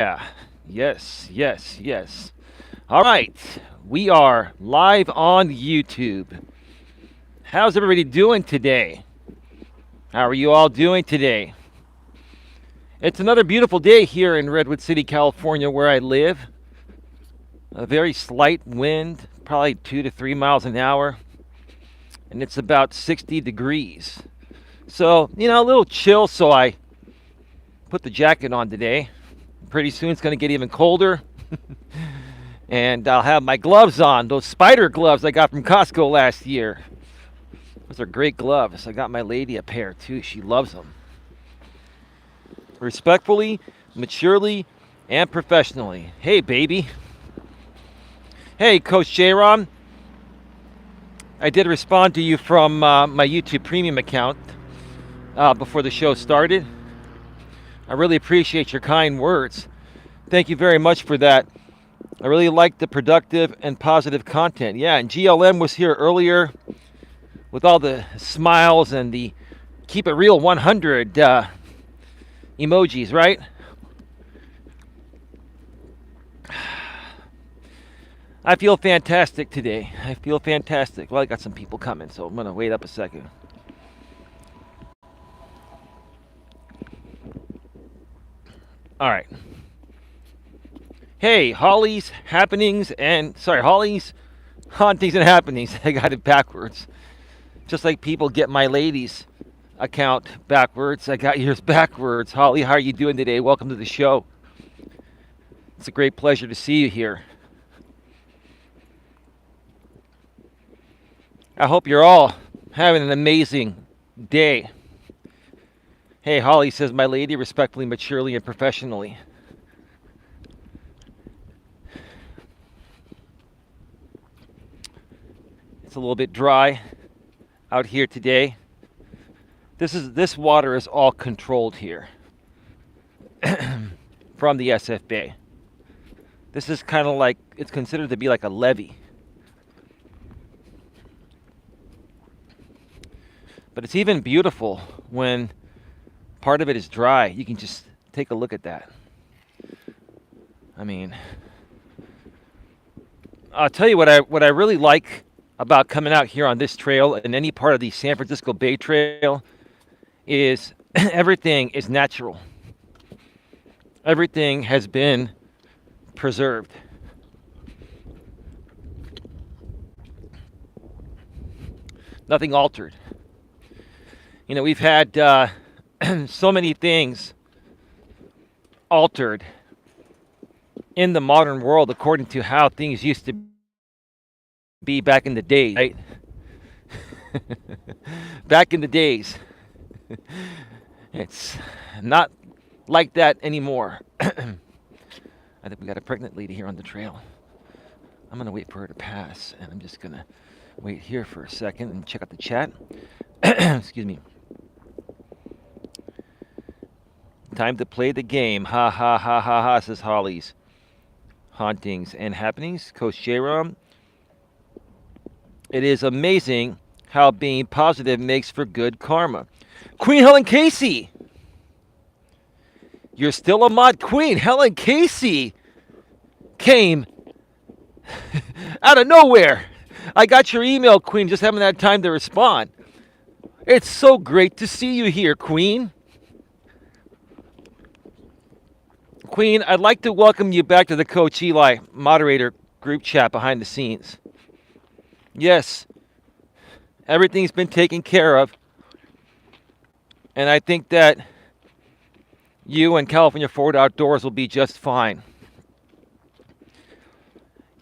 Yeah. Yes, yes, yes. All right. We are live on YouTube. How's everybody doing today? How are you all doing today? It's another beautiful day here in Redwood City, California, where I live. A very slight wind, probably 2 to 3 miles an hour, and it's about 60 degrees. So, a little chill, so I put the jacket on today. Pretty soon it's going to get even colder. And I'll have my gloves on, those spider gloves I got from Costco last year. Those are great gloves. I got my lady a pair too. She loves them. Respectfully, maturely, and professionally. Hey, baby. Hey, Coach J-Ron. I did respond to you from my YouTube Premium account before the show started. I really appreciate your kind words. Thank you very much for that. I really like the productive and positive content. Yeah, and GLM was here earlier with all the smiles and the keep it real 100 emojis, right? I feel fantastic today. I feel fantastic. Well, I got some people coming, so I'm going to wait up a second. All right. Hey, Holly's happenings and Holly's hauntings and happenings. I got it backwards. Just like people get my lady's account backwards, I got yours backwards. Holly, how are you doing today? Welcome to the show. It's a great pleasure to see you here. I hope you're all having an amazing day. Hey, Holly says, my lady, respectfully, maturely, and professionally. It's a little bit dry out here today. This water is all controlled here from the SFB. This is kind of like, it's considered to be like a levee. But it's even beautiful when part of it is dry. You can just take a look at that. I mean, I'll tell you what I really like about coming out here on this trail and any part of the San Francisco Bay Trail is everything is natural. Everything has been preserved. Nothing altered. We've had so many things altered in the modern world according to how things used to be back in the day, right? Back in the days. It's not like that anymore. I think we got a pregnant lady here on the trail. I'm going to wait for her to pass, and I'm just going to wait here for a second and check out the chat. Excuse me. Time to play the game. Ha ha ha ha ha, says Holly's. Hauntings and happenings. Coach J-Rom. It is amazing how being positive makes for good karma. Queen Helen Casey. You're still a mod queen. Helen Casey came out of nowhere. I got your email, Queen. Just haven't had time to respond. It's so great to see you here, Queen. Queen, I'd like to welcome you back to the Coach Eli moderator group chat behind the scenes. Yes, everything's been taken care of. And I think that you and California Forward Outdoors will be just fine.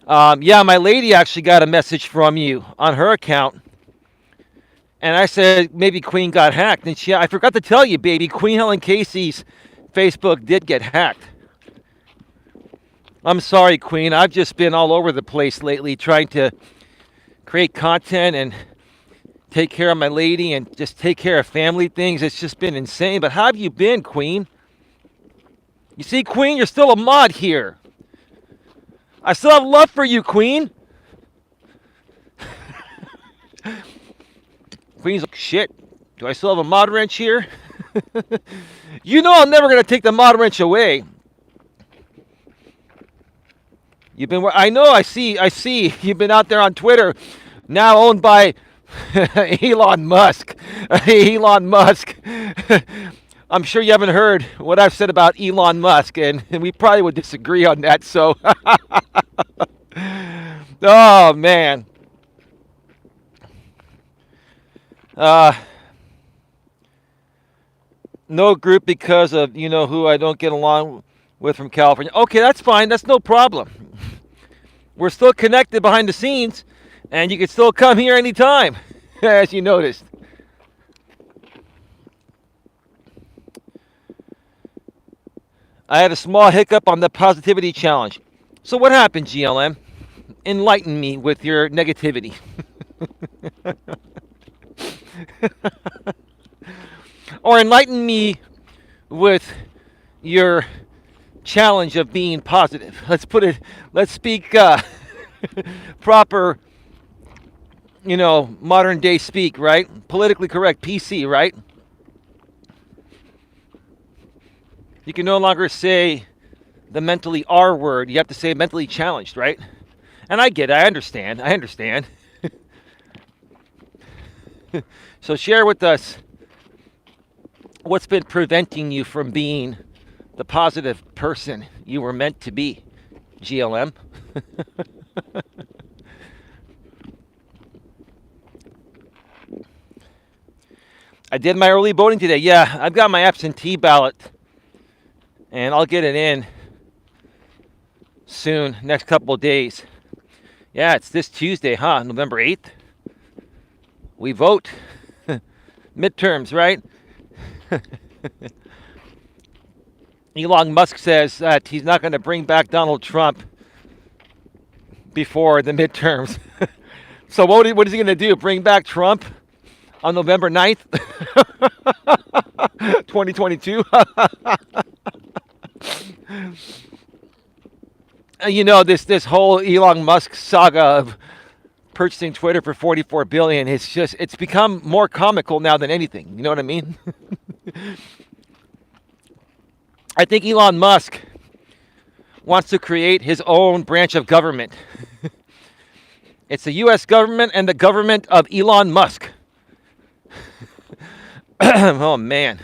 Yeah, my lady actually got a message from you on her account. And I said, maybe Queen got hacked. And I forgot to tell you, baby, Queen Helen Casey's Facebook did get hacked. I'm sorry, Queen. I've just been all over the place lately trying to create content and take care of my lady and just take care of family things. It's just been insane. But how have you been, Queen? You see, Queen, you're still a mod here. I still have love for you, Queen. Queen's like, shit, do I still have a mod wrench here? You know I'm never going to take the mod wrench away. You've been. I know. I see. I see. You've been out there on Twitter, now owned by Elon Musk. Elon Musk. I'm sure you haven't heard what I've said about Elon Musk, and we probably would disagree on that. So, oh man. Uh, no group because of who I don't get along with from California. Okay, that's fine. That's no problem. We're still connected behind the scenes, and you can still come here anytime, as you noticed. I had a small hiccup on the positivity challenge. So what happened, GLM? Enlighten me with your negativity. Or enlighten me with your challenge of being positive. Let's speak proper, modern day speak, right? Politically correct, PC, right? You can no longer say the mentally R word. You have to say mentally challenged, right? And I get it. I understand. So share with us what's been preventing you from being the positive person you were meant to be, GLM. I did my early voting today. Yeah, I've got my absentee ballot, and I'll get it in soon, next couple of days. Yeah, it's this Tuesday, huh? November 8th. We vote. Midterms, right? Elon Musk says that he's not going to bring back Donald Trump before the midterms. So what is he going to do? Bring back Trump on November 9th? 2022? This whole Elon Musk saga of purchasing Twitter for $44 billion, it's become more comical now than anything. You know what I mean? I think Elon Musk wants to create his own branch of government. It's the U.S. government and the government of Elon Musk. Oh, man.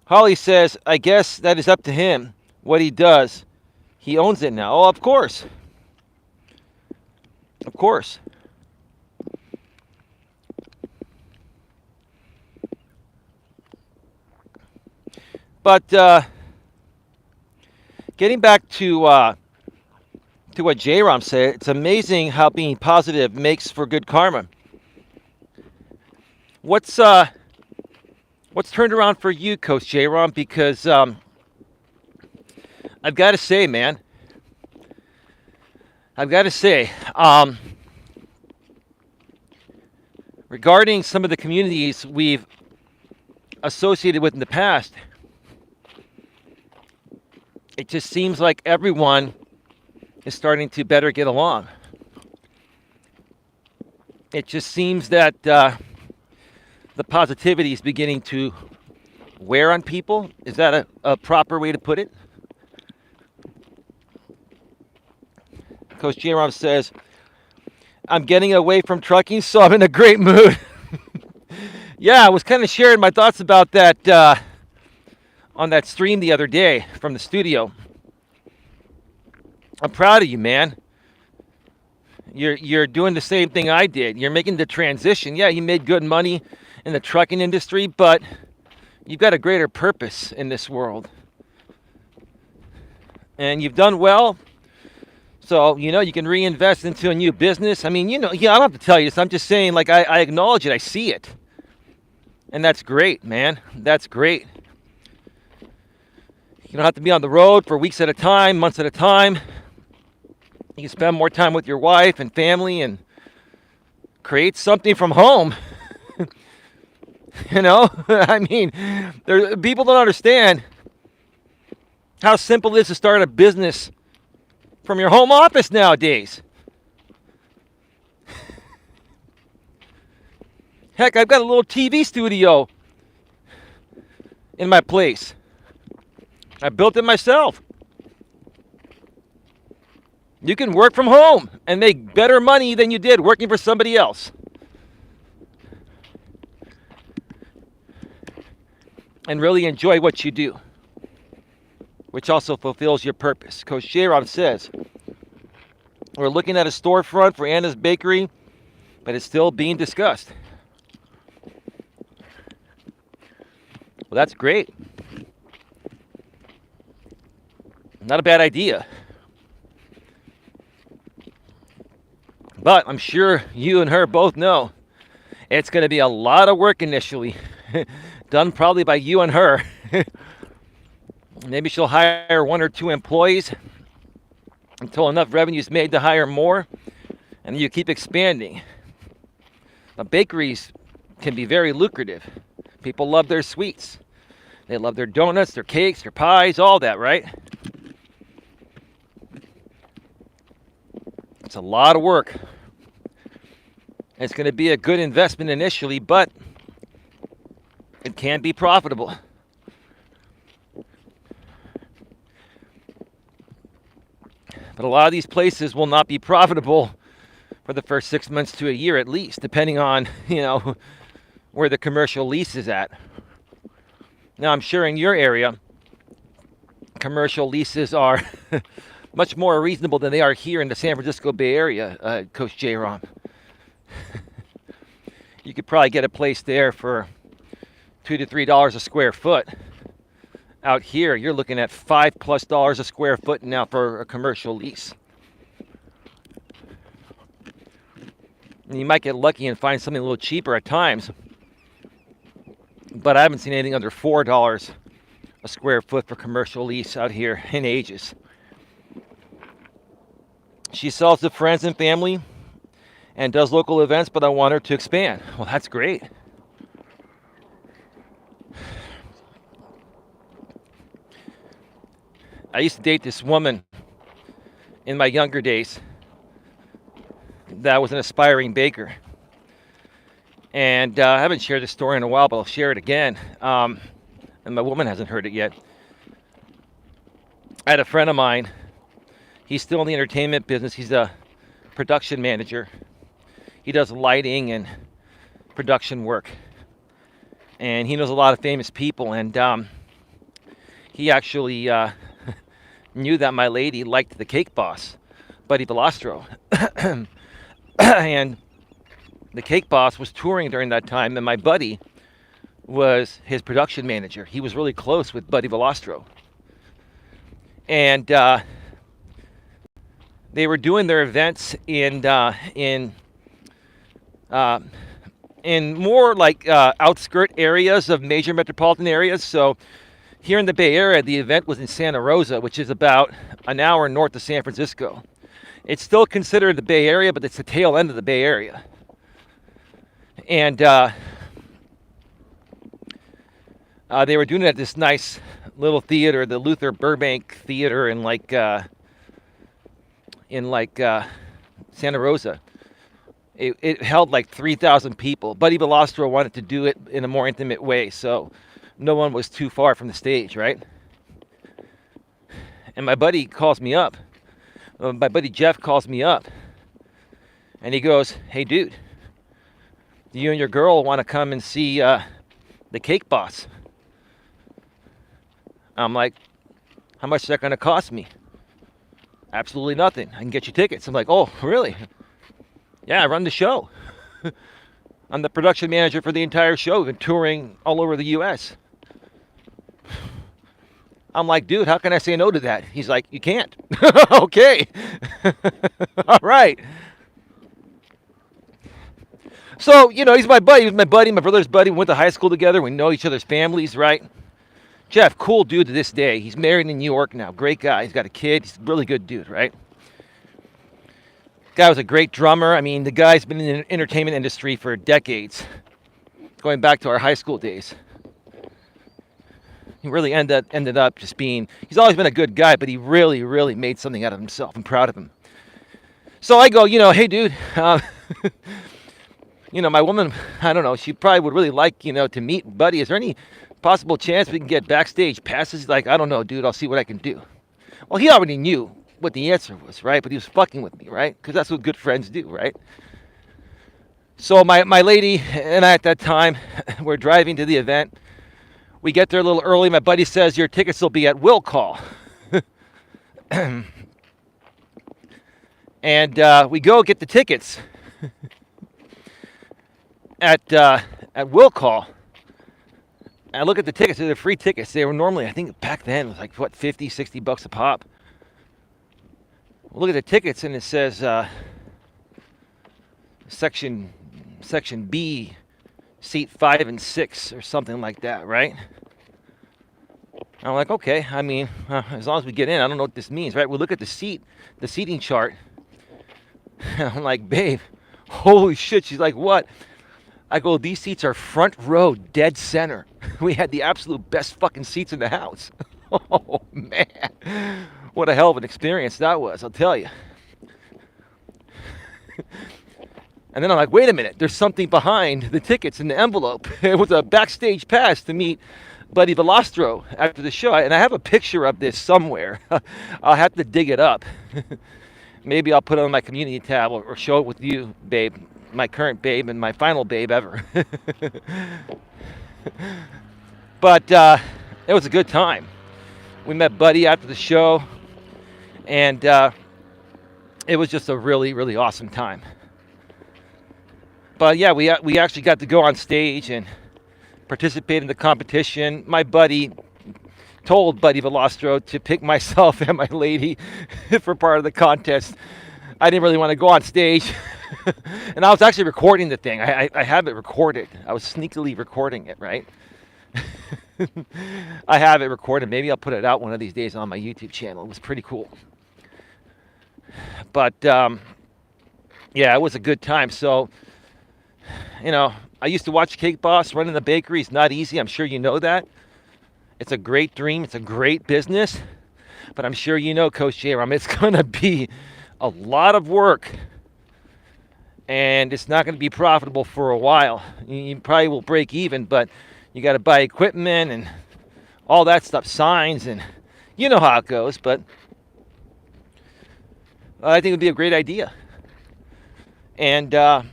Holly says, I guess that is up to him, what he does. He owns it now. Oh, of course. Of course. But getting back to what J-Rom said, it's amazing how being positive makes for good karma. What's turned around for you, Coach J-Rom? Because I've got to say, man, regarding some of the communities we've associated with in the past, it just seems like everyone is starting to better get along. It just seems that the positivity is beginning to wear on people. Is that a proper way to put it? Coach J-Rom says, I'm getting away from trucking, so I'm in a great mood. Yeah, I was kind of sharing my thoughts about that on that stream the other day from the studio. I'm proud of you, man. You're doing the same thing I did. You're making the transition. Yeah, you made good money in the trucking industry, but you've got a greater purpose in this world. And you've done well. So, you can reinvest into a new business. I mean, I don't have to tell you this. I'm just saying, like, I acknowledge it. I see it. And that's great, man. That's great. You don't have to be on the road for weeks at a time, months at a time. You can spend more time with your wife and family and create something from home. I mean, people don't understand how simple it is to start a business from your home office nowadays. Heck, I've got a little TV studio in my place. I built it myself. You can work from home and make better money than you did working for somebody else. And really enjoy what you do, which also fulfills your purpose. Coach Eli says, we're looking at a storefront for Anna's Bakery, but it's still being discussed. Well, that's great. Not a bad idea. But I'm sure you and her both know it's going to be a lot of work initially, done probably by you and her. Maybe she'll hire 1 or 2 employees until enough revenue is made to hire more, and you keep expanding. Now, bakeries can be very lucrative. People love their sweets. They love their donuts, their cakes, their pies, all that, right? It's a lot of work. It's going to be a good investment initially, but it can be profitable. But a lot of these places will not be profitable for the first 6 months to a year at least, depending on, where the commercial lease is at. Now, I'm sure in your area, commercial leases are much more reasonable than they are here in the San Francisco Bay Area, Coach Eli. You could probably get a place there for $2 to $3 a square foot. Out here, you're looking at $5+ a square foot now for a commercial lease. And you might get lucky and find something a little cheaper at times, but I haven't seen anything under $4 a square foot for commercial lease out here in ages. She sells to friends and family and does local events, but I want her to expand. Well, that's great. I used to date this woman in my younger days that was an aspiring baker. And I haven't shared this story in a while, but I'll share it again. And my woman hasn't heard it yet. I had a friend of mine. He's still in the entertainment business. He's a production manager. He does lighting and production work. And he knows a lot of famous people. And he actually knew that my lady liked the cake boss, Buddy Velastro. And the cake boss was touring during that time, and my buddy was his production manager. He was really close with Buddy Velastro. And they were doing their events in more like outskirt areas of major metropolitan areas. So here in the Bay Area, the event was in Santa Rosa, which is about an hour north of San Francisco. It's still considered the Bay Area, but it's the tail end of the Bay Area. And they were doing it at this nice little theater, the Luther Burbank Theater in Santa Rosa. It held like 3,000 people. Buddy Velastro wanted to do it in a more intimate way, so no one was too far from the stage, right? And my buddy calls me up. My buddy Jeff calls me up. And he goes, "Hey, dude, do you and your girl want to come and see the cake boss?" I'm like, "How much is that going to cost me?" "Absolutely nothing. I can get you tickets." I'm like, "Oh, really?" "Yeah, I run the show. I'm the production manager for the entire show. We've been touring all over the U.S. I'm like, "Dude, how can I say no to that?" He's like, "You can't." Okay. All right. So, he's my buddy. He's my buddy, my brother's buddy. We went to high school together. We know each other's families, right? Jeff, cool dude to this day. He's married in New York now. Great guy. He's got a kid. He's a really good dude, right? Guy was a great drummer. I mean, the guy's been in the entertainment industry for decades, going back to our high school days. He really ended up just being, he's always been a good guy, but he really, really made something out of himself. I'm proud of him. So I go, "Hey, dude, My woman, I don't know, she probably would really like, to meet Buddy. Is there any possible chance we can get backstage passes? Like, I don't know, dude. I'll see what I can do. Well, he already knew what the answer was, right? But he was fucking with me, right? Because that's what good friends do, right? So my lady and I at that time, we're driving to the event. We get there a little early. My buddy says, your tickets will be at will call. And we go get the tickets at will call. And I look at the tickets. They're free tickets. They were normally, I think back then, it was like, what, 50, 60 bucks a pop. Look at the tickets, and it says section B, seat 5 and 6, or something like that, right? I'm like, okay. I mean, as long as we get in, I don't know what this means, right? We look at the seating chart. And I'm like, babe, holy shit. She's like, what? I go, these seats are front row, dead center. We had the absolute best fucking seats in the house. Oh, man. What a hell of an experience that was, I'll tell you. And then I'm like, wait a minute. There's something behind the tickets in the envelope. It was a backstage pass to meet Buddy Velastro after the show. And I have a picture of this somewhere. I'll have to dig it up. Maybe I'll put it on my community tab or show it with you, babe. My current babe and my final babe ever. But it was a good time. We met Buddy after the show, and it was just a really, really awesome time. But yeah, we actually got to go on stage and participate in the competition. My buddy told Buddy Velastro to pick myself and my lady for part of the contest. I didn't really want to go on stage. And I was actually recording the thing. I have it recorded. I was sneakily recording it, right? I have it recorded. Maybe I'll put it out one of these days on my YouTube channel. It was pretty cool. But, yeah, it was a good time. So, I used to watch Cake Boss. Running the bakery is not easy. I'm sure you know that. It's a great dream. It's a great business. But I'm sure you know, Coach J-Ram, it's going to be a lot of work. And it's not going to be profitable for a while. You probably will break even, but you got to buy equipment and all that stuff, signs, and you know how it goes. But I think it would be a great idea. And yeah,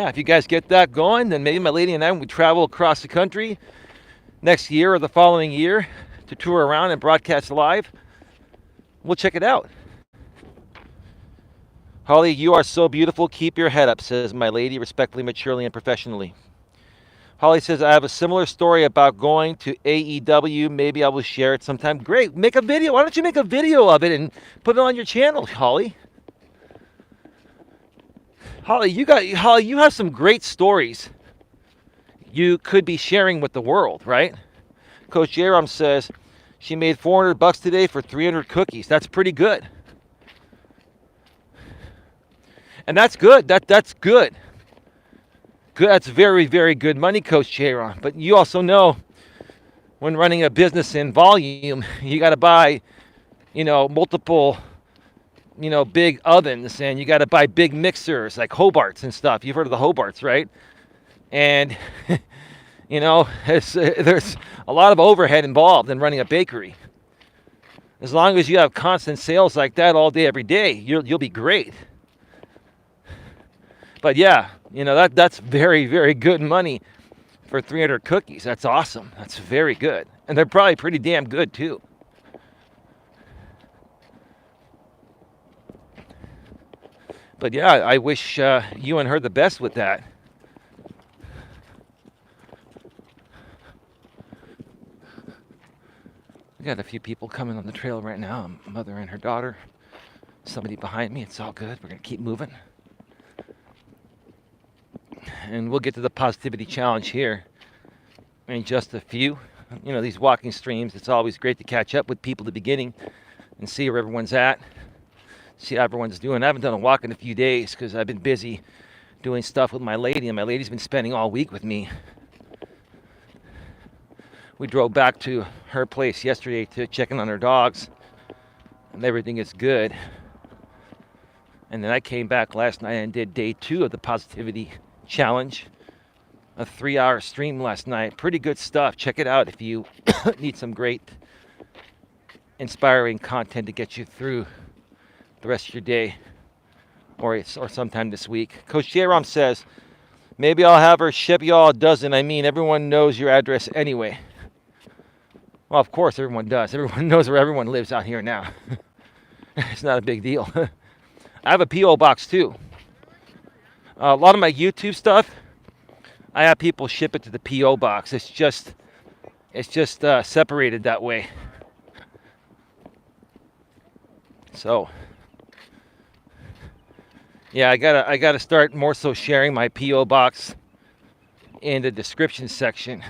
if you guys get that going, then maybe my lady and I would travel across the country next year or the following year to tour around and broadcast live. We'll check it out. Holly, you are so beautiful. Keep your head up, says my lady, respectfully, maturely, and professionally. Holly says, I have a similar story about going to AEW. Maybe I will share it sometime. Great. Make a video. Why don't you make a video of it and put it on your channel, Holly? Holly, you have some great stories you could be sharing with the world, right? Coach J-Ram says she made $400 today for 300 cookies. That's pretty good. And that's good. That's good. Good. That's very, very good money, Coach J-Ram. But you also know when running a business in volume, you got to buy, multiple, big ovens, and you got to buy big mixers like Hobarts and stuff. You've heard of the Hobarts, right? And, there's a lot of overhead involved in running a bakery. As long as you have constant sales like that all day, every day, you'll be great. But yeah, that's very, very good money for 300 cookies. That's awesome. That's very good. And they're probably pretty damn good too. But yeah, I wish you and her the best with that. We got a few people coming on the trail right now. A mother and her daughter. Somebody behind me. It's all good. We're going to keep moving. And we'll get to the positivity challenge here in just a few. These walking streams, it's always great to catch up with people at the beginning and see where everyone's at, see how everyone's doing. I haven't done a walk in a few days because I've been busy doing stuff with my lady, and my lady's been spending all week with me. We drove back to her place yesterday to check in on her dogs, and everything is good. And then I came back last night and did day 2 of the Positivity Challenge. A 3-hour stream last night. Pretty good stuff. Check it out if you need some great, inspiring content to get you through the rest of your day or sometime this week. Coach Eli says, maybe I'll have her ship y'all a dozen. I mean, everyone knows your address anyway. Well, of course everyone does. Everyone knows where everyone lives out here now. It's not a big deal. I have a P.O. box too. A lot of my YouTube stuff, I have people ship it to the P.O. box. It's just separated that way. So, yeah, I gotta start more so sharing my P.O. box in the description section.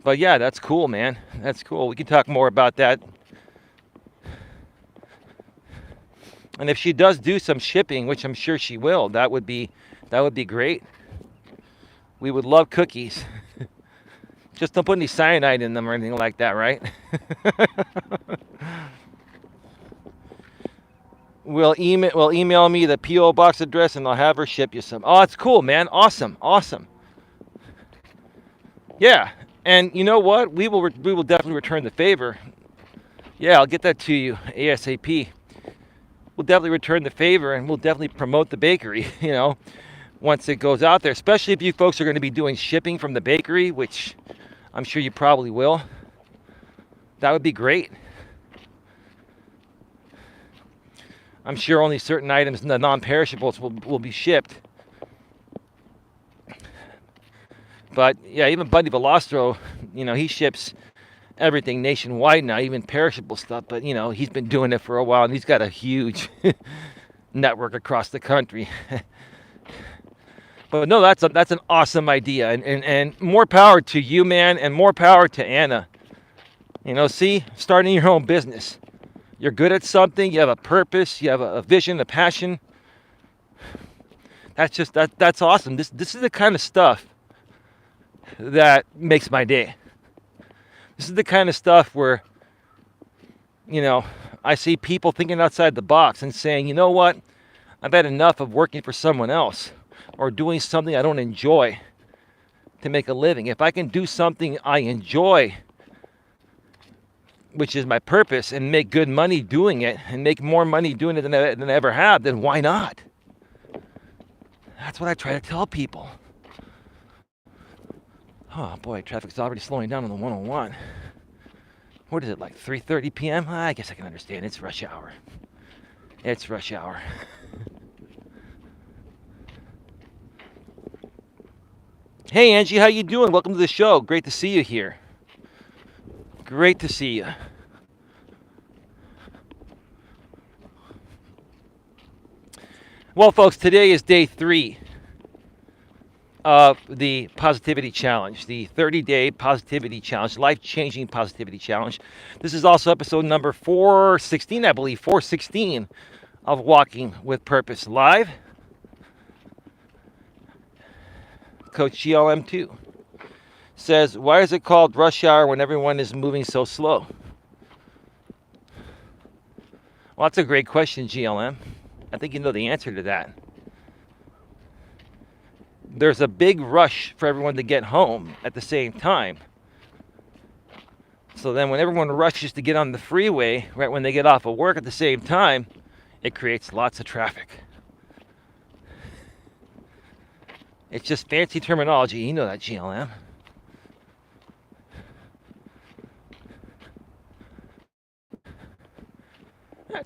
But yeah, that's cool, man. That's cool. We can talk more about that. And if she does do some shipping, which I'm sure she will, that would be great. We would love cookies. Just don't put any cyanide in them or anything like that, right? Will email me the P.O. box address and I'll have her ship you some. Oh, that's cool, man. Awesome. Yeah, and you know what? We will definitely return the favor. Yeah, I'll get that to you ASAP. We'll definitely return the favor and we'll definitely promote the bakery, once it goes out there, especially if you folks are going to be doing shipping from the bakery, which I'm sure you probably will. That would be great. I'm sure only certain items, the non-perishables, will be shipped. But yeah, even Buddy Velostro, he ships everything nationwide now, even perishable stuff. But he's been doing it for a while, and he's got a huge network across the country. But no, that's an awesome idea, and more power to you, man, and more power to Anna. See, starting your own business. You're good at something. You have a purpose. You have a vision, a passion. That's awesome. This is the kind of stuff that makes my day. This is the kind of stuff where, I see people thinking outside the box and saying, you know what? I've had enough of working for someone else or doing something I don't enjoy to make a living. If I can do something I enjoy, which is my purpose, and make good money doing it and make more money doing it than I ever have, then why not? That's what I try to tell people. Oh boy, traffic's already slowing down on the 101. What is it, like 3:30 p.m.? I guess I can understand. It's rush hour. Hey Angie, how you doing? Welcome to the show. Great to see you here. Great to see you. Well, folks, today is day 3 of the Positivity Challenge, the 30-day Positivity Challenge, life-changing Positivity Challenge. This is also episode number 416, I believe, 416 of Walking with Purpose Live. Coach Eli 2 says, why is it called rush hour when everyone is moving so slow? Well, that's a great question, GLM. I think you know the answer to that. There's a big rush for everyone to get home at the same time. So then when everyone rushes to get on the freeway, right when they get off of work at the same time, it creates lots of traffic. It's just fancy terminology. You know that, GLM.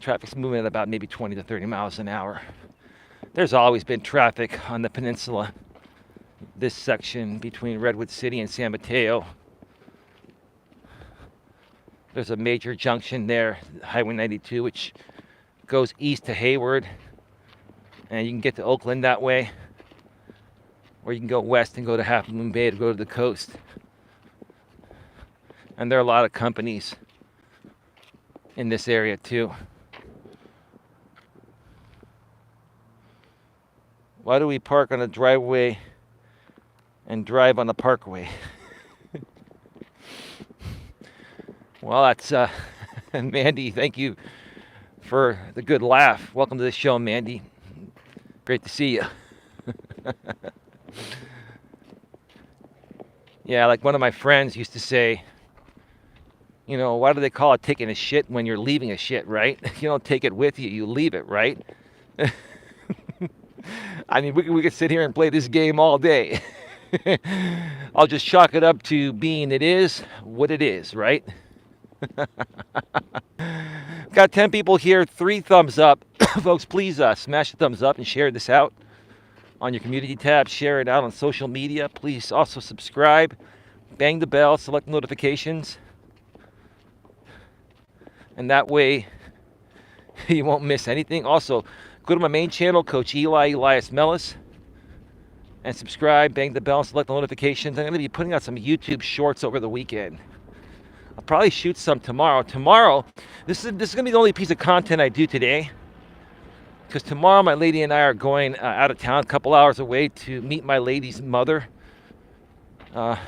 Traffic's moving at about maybe 20 to 30 miles an hour. There's always been traffic on the peninsula. This section between Redwood City and San Mateo. There's a major junction there, Highway 92, which goes east to Hayward. And you can get to Oakland that way. Or you can go west and go to Half Moon Bay to go to the coast. And there are a lot of companies in this area too. Why do we park on a driveway and drive on a parkway? Well, that's Mandy, thank you for the good laugh. Welcome to the show, Mandy. Great to see you. Yeah, like one of my friends used to say, you know, why do they call it taking a shit when you're leaving a shit, right? You don't take it with you, you leave it, right? I mean, we could sit here and play this game all day. I'll just chalk it up to being it is what it is, right? Got 10 people here, 3 thumbs up. Folks, please smash the thumbs up and share this out on your community tab. Share it out on social media. Please also subscribe. Bang the bell, select notifications. And that way you won't miss anything. Also, go to my main channel, Coach Eli, Elias, Melas, and subscribe, bang the bell, select the notifications. I'm going to be putting out some YouTube shorts over the weekend. I'll probably shoot some tomorrow. This is going to be the only piece of content I do today, because tomorrow my lady and I are going out of town, a couple hours away, to meet my lady's mother, to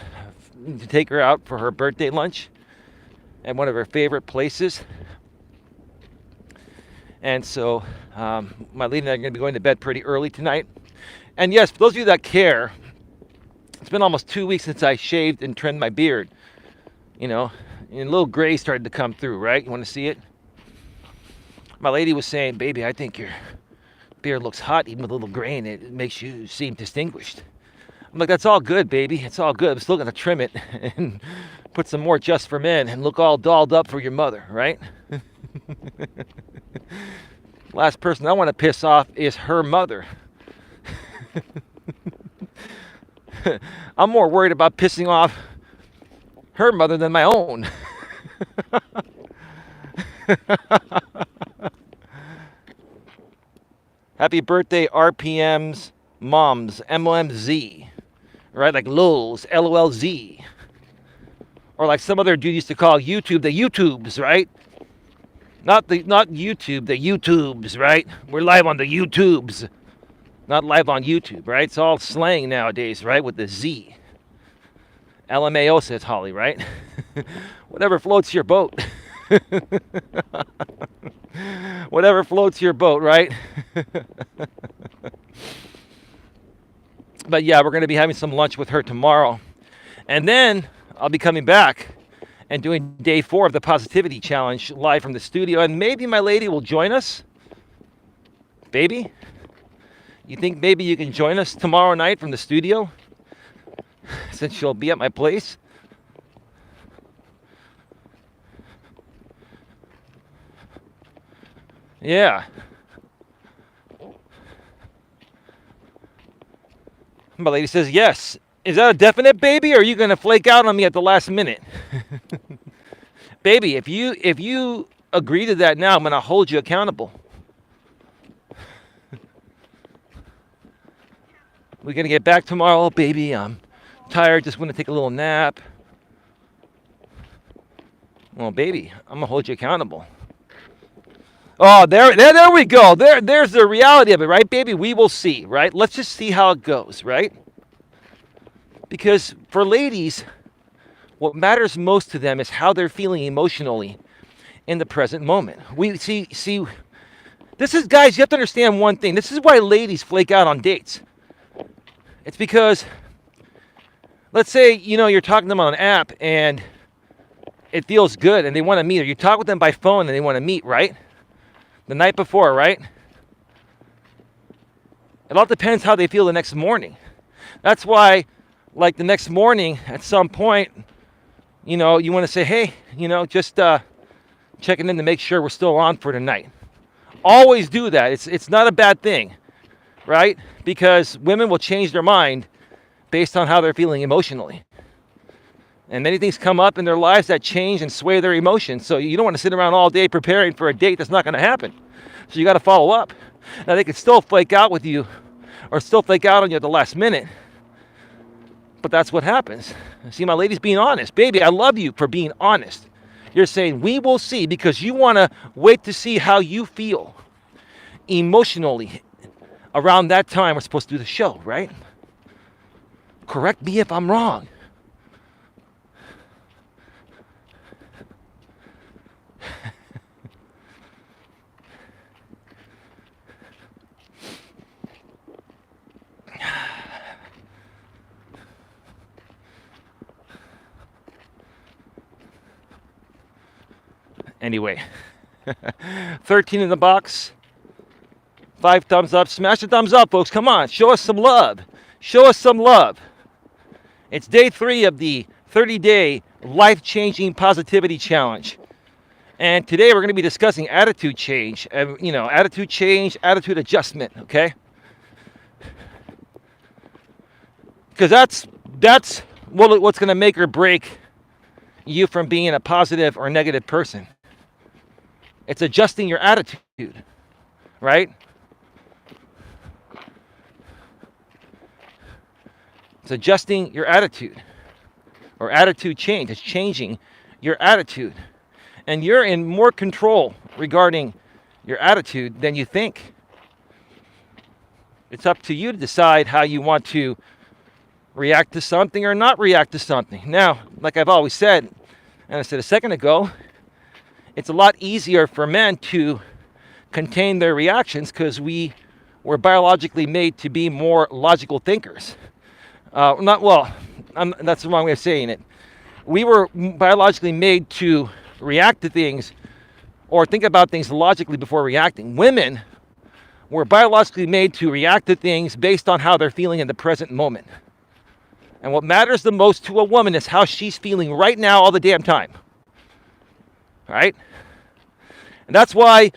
take her out for her birthday lunch at one of her favorite places. And so my lady and I are going to be going to bed pretty early tonight. And yes, for those of you that care, it's been almost 2 weeks since I shaved and trimmed my beard. You know, and a little gray started to come through, right? You want to see it? My lady was saying, baby, I think your beard looks hot, even with a little gray in it. It makes you seem distinguished. I'm like, that's all good, baby. It's all good. I'm still going to trim it and put some more just for men and look all dolled up for your mother, right? Last person I want to piss off is her mother. I'm more worried about pissing off her mother than my own. Happy birthday, RPMs, moms, MOMZ, right? Like LOLs, LOLZ. Or like some other dude used to call YouTube the YouTubes, right? Not YouTube, the YouTubes, right? We're live on the YouTubes. Not live on YouTube, right? It's all slang nowadays, right? With the Z. LMAO, says Holly, right? Whatever floats your boat. Whatever floats your boat, right? But yeah, we're going to be having some lunch with her tomorrow. And then I'll be coming back and doing day 4 of the Positivity Challenge live from the studio. And maybe my lady will join us. Baby? You think maybe you can join us tomorrow night from the studio? Since she'll be at my place? Yeah. My lady says yes. Is that a definite, baby, or are you going to flake out on me at the last minute? Baby, if you agree to that now, I'm going to hold you accountable. We're going to get back tomorrow. Baby, I'm tired. Just want to take a little nap. Well, baby, I'm going to hold you accountable. Oh, there we go. There's the reality of it, right, baby? We will see, right? Let's just see how it goes, right? Because for ladies, what matters most to them is how they're feeling emotionally in the present moment. We see, this is, guys, you have to understand one thing. This is why ladies flake out on dates. It's because, let's say, you know, you're talking to them on an app and it feels good and they want to meet, or you talk with them by phone and they want to meet, right? The night before, right? It all depends how they feel the next morning. That's why, like, the next morning, at some point, you know, you want to say, hey, you know, just checking in to make sure we're still on for tonight. Always do that. It's not a bad thing, right? Because women will change their mind based on how they're feeling emotionally. And many things come up in their lives that change and sway their emotions. So you don't want to sit around all day preparing for a date that's not going to happen. So you got to follow up. Now, they could still flake out with you or still flake out on you at the last minute. But that's what happens. See, my lady's being honest. Baby, I love you for being honest. You're saying, we will see, because you want to wait to see how you feel emotionally around that time we're supposed to do the show, right? Correct me if I'm wrong. Anyway, 13 in the box. 5 thumbs up. Smash the thumbs up, folks. Come on. Show us some love. Show us some love. It's day 3 of the 30-day life-changing positivity challenge. And today we're going to be discussing attitude change. Attitude change, attitude adjustment, okay? Because that's what's going to make or break you from being a positive or negative person. It's adjusting your attitude, right? It's adjusting your attitude, or attitude change. It's changing your attitude. And you're in more control regarding your attitude than you think. It's up to you to decide how you want to react to something or not react to something. Now, like I've always said, and I said a second ago, it's a lot easier for men to contain their reactions because we were biologically made to be more logical thinkers. That's the wrong way of saying it. We were biologically made to react to things or think about things logically before reacting. Women were biologically made to react to things based on how they're feeling in the present moment. And what matters the most to a woman is how she's feeling right now all the damn time. Right? And that's why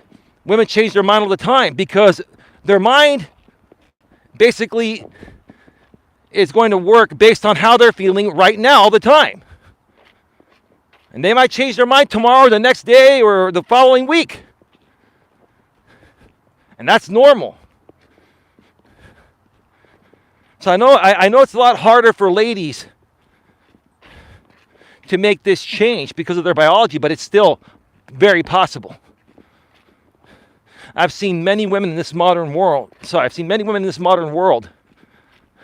women change their mind all the time, because their mind basically is going to work based on how they're feeling right now all the time. And they might change their mind tomorrow, the next day, or the following week. And that's normal. So I know it's a lot harder for ladies to make this change because of their biology, but it's still very possible. I've seen many women in this modern world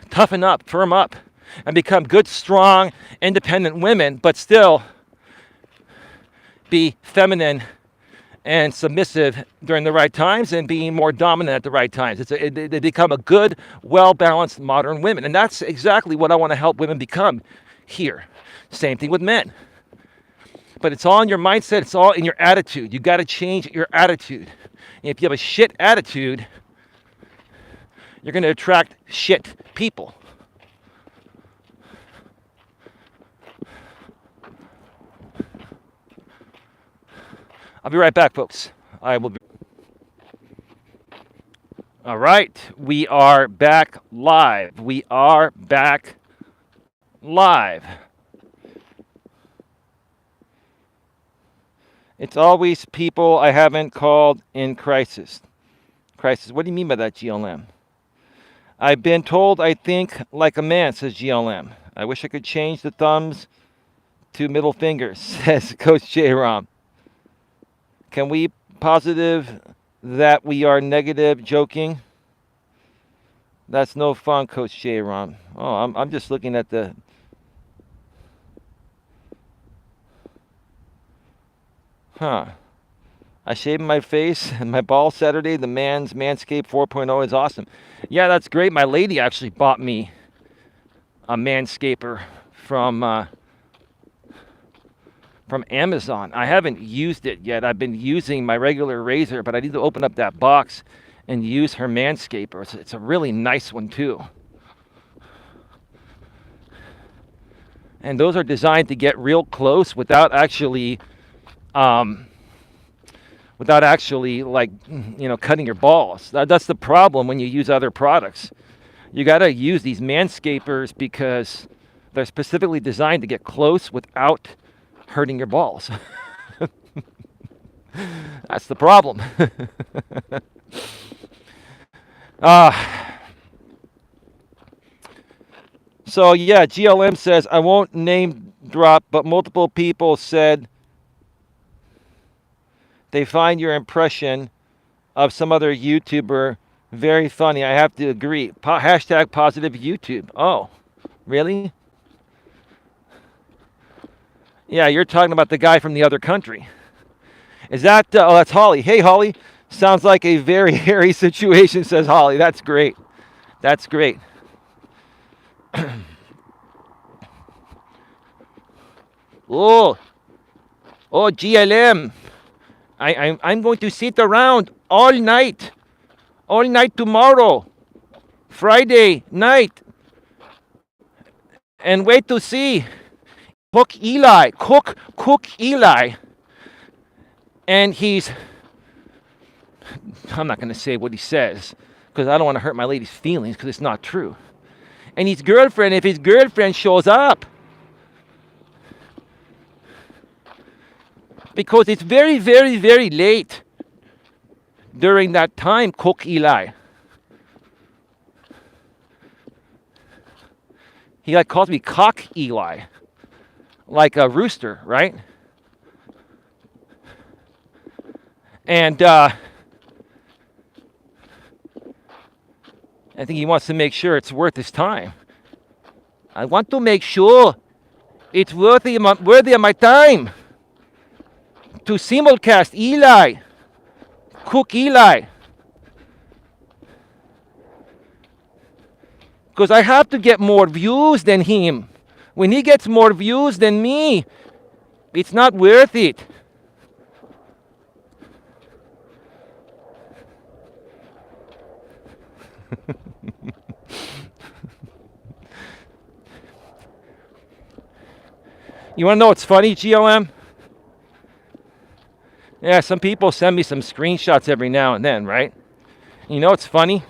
toughen up, firm up, and become good, strong, independent women, but still be feminine and submissive during the right times and being more dominant at the right times. They become a good, well-balanced modern women. And that's exactly what I want to help women become here. Same thing with men. But it's all in your mindset. It's all in your attitude. You got to change your attitude. And if you have a shit attitude, you're going to attract shit people. I'll be right back, folks. I will be. All right. We are back live. It's always people I haven't called in crisis. What do you mean by that, GLM? I've been told I think like a man, says GLM. I wish I could change the thumbs to middle fingers, says Coach J-Rom. Can we positive that we are negative joking? That's no fun, Coach J-Rom. Oh, I'm just looking at the... I shaved my face and my balls Saturday. The man's Manscaped 4.0 is awesome. Yeah, that's great. My lady actually bought me a Manscaper from Amazon. I haven't used it yet. I've been using my regular razor, but I need to open up that box and use her Manscaper. It's a really nice one too. And those are designed to get real close without actually cutting your balls. That's the problem when you use other products. You got to use these Manscapers because they're specifically designed to get close without hurting your balls. That's the problem. So yeah, GLM says, I won't name drop, but multiple people said they find your impression of some other YouTuber very funny. I have to agree. Hashtag positive YouTube. Oh, really? Yeah, you're talking about the guy from the other country. Is that, that's Holly. Hey, Holly. Sounds like a very hairy situation, says Holly. That's great. That's great. Oh, GLM. I'm going to sit around all night tomorrow, Friday night, and wait to see Coach Eli. And I'm not going to say what he says because I don't want to hurt my lady's feelings because it's not true. And if his girlfriend shows up, because it's very, very, very late during that time, Coach Eli. He calls me Cock Eli, like a rooster, right? And I think he wants to make sure it's worth his time. I want to make sure it's worthy of my time to simulcast Eli, Coach Eli. Because I have to get more views than him. When he gets more views than me, it's not worth it. You want to know what's funny, GLM? Yeah, some people send me some screenshots every now and then, right? You know what's funny?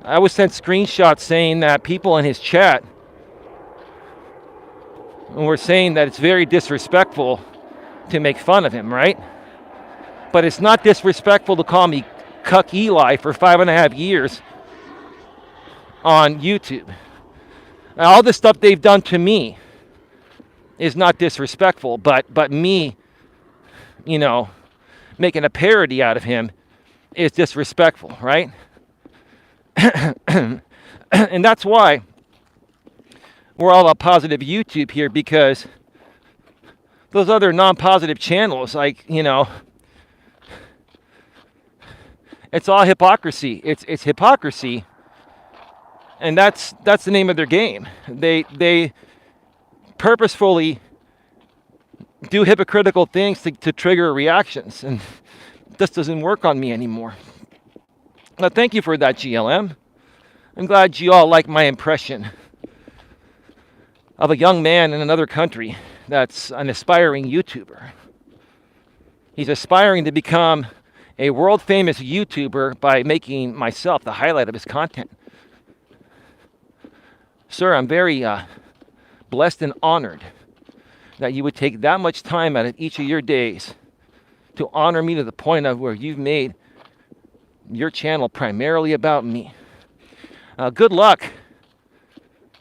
I was sent screenshots saying that people in his chat were saying that it's very disrespectful to make fun of him, right? But it's not disrespectful to call me Cuck Eli for 5.5 years on YouTube. Now, all the stuff they've done to me is not disrespectful, but me, making a parody out of him is disrespectful, right? And that's why we're all about positive YouTube here, because those other non-positive channels, it's all hypocrisy. It's hypocrisy, and that's the name of their game. They purposefully do hypocritical things to trigger reactions, and this doesn't work on me anymore. Now, thank you for that, GLM. I'm glad you all like my impression of a young man in another country that's an aspiring YouTuber. He's aspiring to become a world-famous YouTuber by making myself the highlight of his content. Sir, I'm very blessed and honored that you would take that much time out of each of your days to honor me to the point of where you've made your channel primarily about me. Good luck.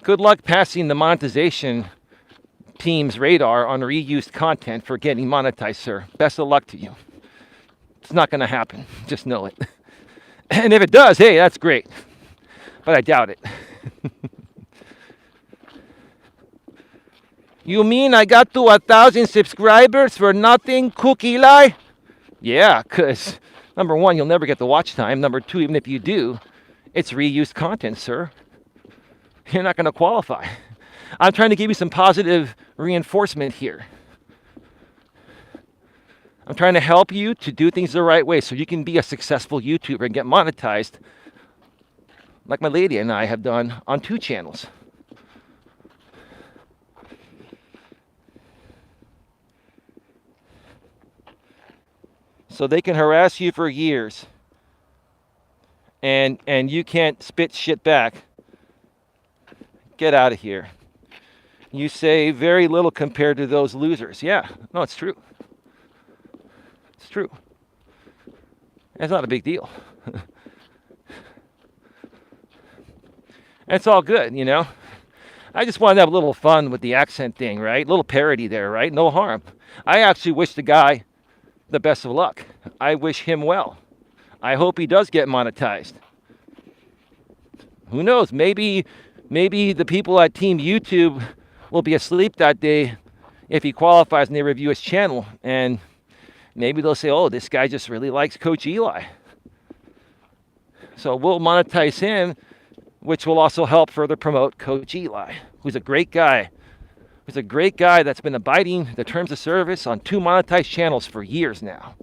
Good luck passing the monetization team's radar on reused content for getting monetized, sir. Best of luck to you. It's not going to happen. Just know it. And if it does, hey, that's great. But I doubt it. You mean I got to 1,000 subscribers for nothing, Coach Eli? Yeah, because number one, you'll never get the watch time. Number two, even if you do, it's reused content, sir. You're not going to qualify. I'm trying to give you some positive reinforcement here. I'm trying to help you to do things the right way so you can be a successful YouTuber and get monetized like my lady and I have done on 2 channels. So they can harass you for years and you can't spit shit back. Get out of here. You say very little compared to those losers. Yeah, no, it's true. It's true. It's not a big deal. It's all good, I just wanted to have a little fun with the accent thing, right? A little parody there, right? No harm. I actually wish the guy the best of luck. I wish him well. I hope he does get monetized. Who knows? Maybe the people at Team YouTube will be asleep that day if he qualifies and they review his channel. And maybe they'll say, oh, this guy just really likes Coach Eli. So we'll monetize him, which will also help further promote Coach Eli, who's a great guy, He's a great guy that's been abiding the terms of service on 2 monetized channels for years now.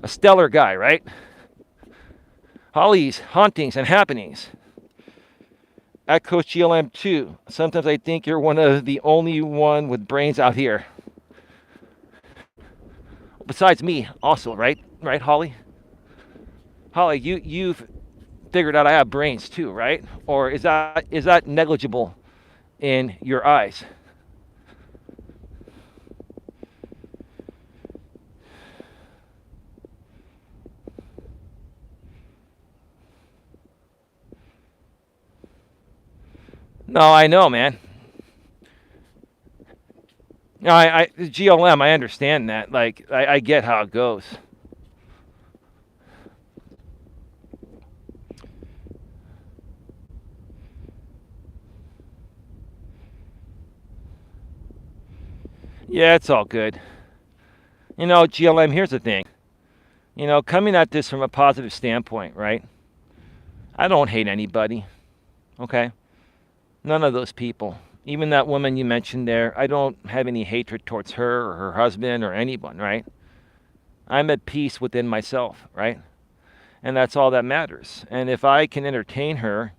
A stellar guy, right? Holly's Hauntings and Happenings. At Coach Eli 2. Sometimes I think you're one of the only one with brains out here. Besides me, also, right? Right, Holly? Holly, you've figured out I have brains too, right? Or is that negligible in your eyes? No, I know, man. No, GLM, I understand that. Like, I get how it goes. Yeah, it's all good. GLM, here's the thing. Coming at this from a positive standpoint, right? I don't hate anybody, okay? None of those people. Even that woman you mentioned there, I don't have any hatred towards her or her husband or anyone, right? I'm at peace within myself, right? And that's all that matters. And if I can entertain her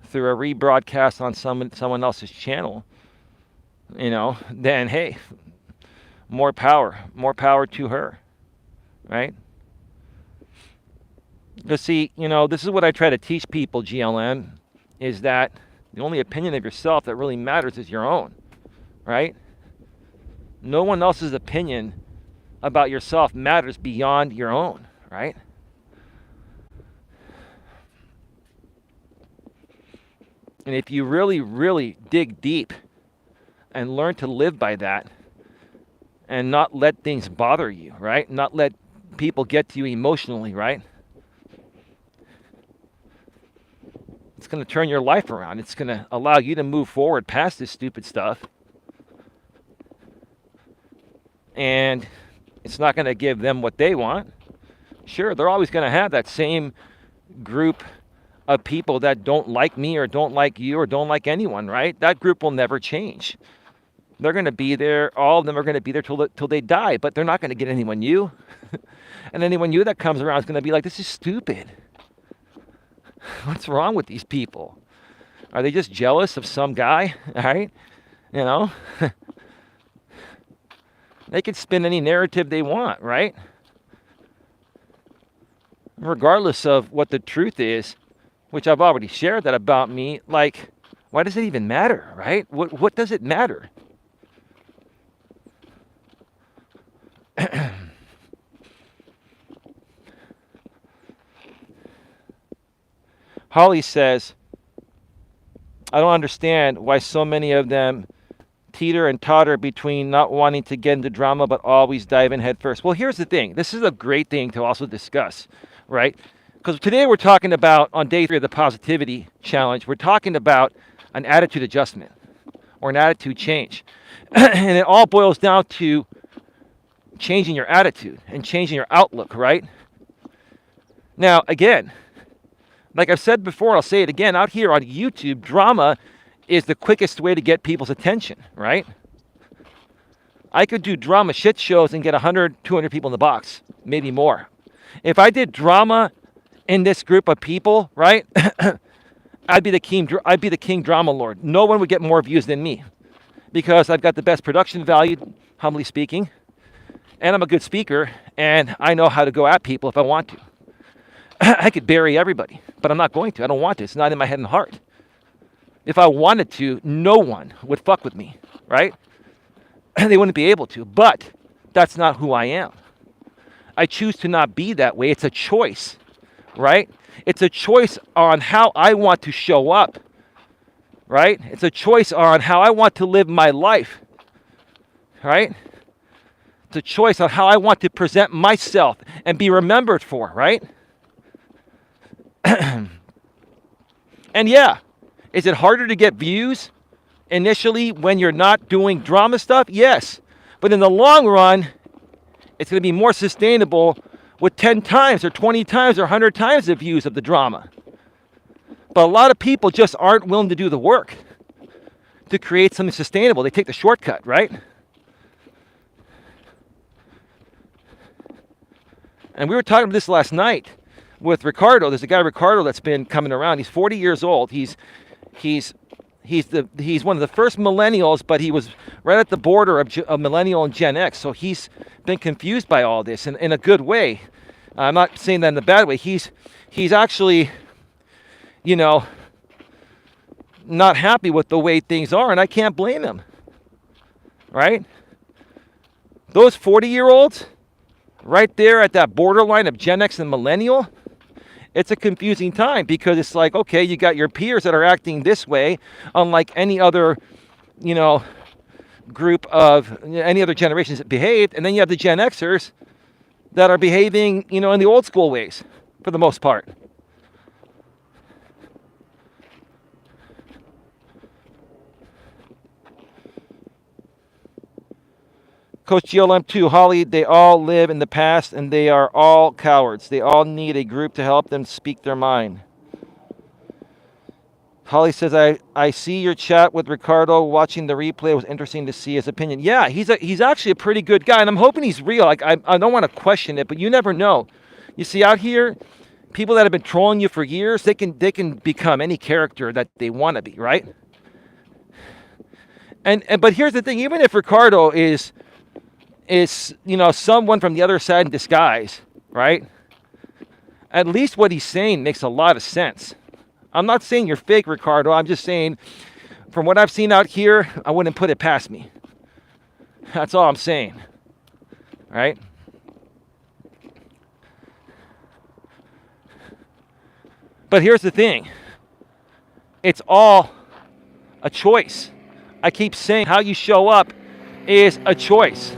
through a rebroadcast on someone else's channel, then hey, more power to her, right? Because see, this is what I try to teach people, GLM, is that the only opinion of yourself that really matters is your own, right? No one else's opinion about yourself matters beyond your own, right? And if you really, really dig deep and learn to live by that and not let things bother you, right? Not let people get to you emotionally, right? It's going to turn your life around. It's going to allow you to move forward past this stupid stuff. And it's not going to give them what they want. Sure, they're always going to have that same group of people that don't like me or don't like you or don't like anyone, right? That group will never change. They're going to be there. All of them are going to be there till they die, but they're not going to get anyone new. And anyone new that comes around is going to be like, this is stupid. What's wrong with these people? Are they just jealous of some guy? All right? They can spin any narrative they want, right? Regardless of what the truth is, which I've already shared that about me, like, why does it even matter, right? What does it matter? Holly says, I don't understand why so many of them teeter and totter between not wanting to get into drama but always dive in head first. Well, here's the thing. This is a great thing to also discuss, right? Because today we're talking about, on day 3 of the Positivity Challenge, we're talking about an attitude adjustment or an attitude change. And it all boils down to changing your attitude and changing your outlook, right? Now, again, like I've said before, I'll say it again, out here on YouTube, drama is the quickest way to get people's attention, right? I could do drama shit shows and get 100, 200 people in the box, maybe more. If I did drama in this group of people, right, I'd be the king drama lord. No one would get more views than me because I've got the best production value, humbly speaking, and I'm a good speaker, and I know how to go at people if I want to. I could bury everybody, but I'm not going to. I don't want to. It's not in my head and heart. If I wanted to, no one would fuck with me, right? They wouldn't be able to, but that's not who I am. I choose to not be that way. It's a choice, right? It's a choice on how I want to show up, right? It's a choice on how I want to live my life, right? It's a choice on how I want to present myself and be remembered for, right? And yeah, is it harder to get views initially when you're not doing drama stuff? Yes. But in the long run, it's going to be more sustainable with 10 times or 20 times or 100 times the views of the drama. But a lot of people just aren't willing to do the work. to create something sustainable. They take the shortcut, right? And we were talking about this last night with Ricardo. There's a guy, Ricardo, that's been coming around. He's 40 years old. He's one of the first millennials, but he was right at the border of millennial and Gen X. So he's been confused by all this in a good way. I'm not saying that in a bad way. He's actually, not happy with the way things are, and I can't blame him. Right? Those 40-year-olds, right there at that borderline of Gen X and millennial, it's a confusing time because it's like, okay, you got your peers that are acting this way, unlike any other, group of any other generations that behaved, and then you have the Gen Xers that are behaving, in the old school ways, for the most part. Coach GLM 2, Holly, they all live in the past and they are all cowards. They all need a group to help them speak their mind. Holly says, I see your chat with Ricardo. Watching the replay, it was interesting to see his opinion. Yeah, he's actually a pretty good guy, and I'm hoping he's real. Like I don't want to question it, but you never know. You see, out here, people that have been trolling you for years, they can become any character that they want to be, right? But here's the thing: even if Ricardo is someone from the other side in disguise, right? At least what he's saying makes a lot of sense. I'm not saying you're fake, Ricardo. I'm just saying, from what I've seen out here, I wouldn't put it past me. That's all I'm saying, right? But here's the thing. It's all a choice. I keep saying how you show up is a choice.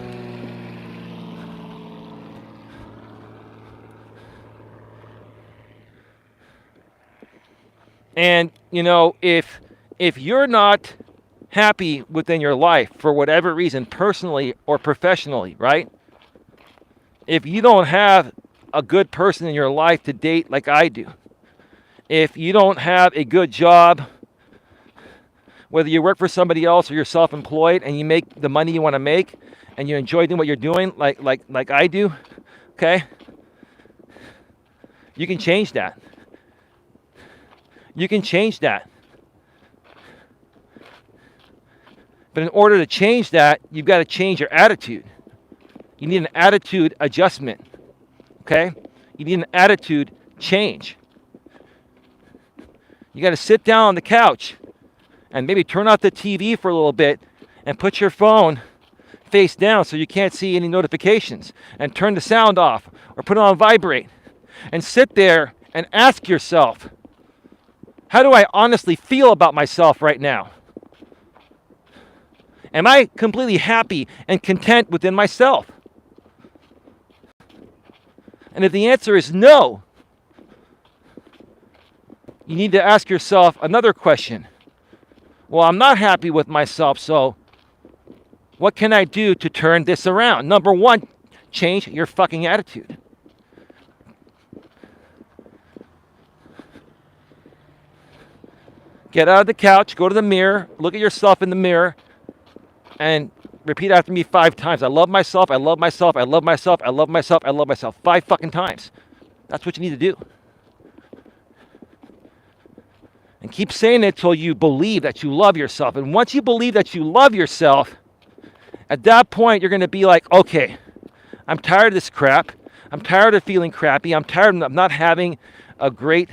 And, if you're not happy within your life for whatever reason, personally or professionally, right? If you don't have a good person in your life to date like I do, if you don't have a good job, whether you work for somebody else or you're self-employed and you make the money you want to make and you enjoy doing what you're doing like I do, okay? You can change that. You can change that. But in order to change that, you've got to change your attitude. You need an attitude adjustment. Okay? You need an attitude change. You got to sit down on the couch and maybe turn off the TV for a little bit and put your phone face down so you can't see any notifications, and turn the sound off or put it on vibrate and sit there and ask yourself, how do I honestly feel about myself right now? Am I completely happy and content within myself? And if the answer is no, you need to ask yourself another question. Well, I'm not happy with myself, so what can I do to turn this around? Number one, change your fucking attitude. Get out of the couch, go to the mirror, look at yourself in the mirror, and repeat after me 5 times. I love myself, I love myself, I love myself, I love myself, I love myself. 5 fucking times. That's what you need to do. And keep saying it till you believe that you love yourself. And once you believe that you love yourself, at that point you're going to be like, okay, I'm tired of this crap. I'm tired of feeling crappy. I'm tired of not having a great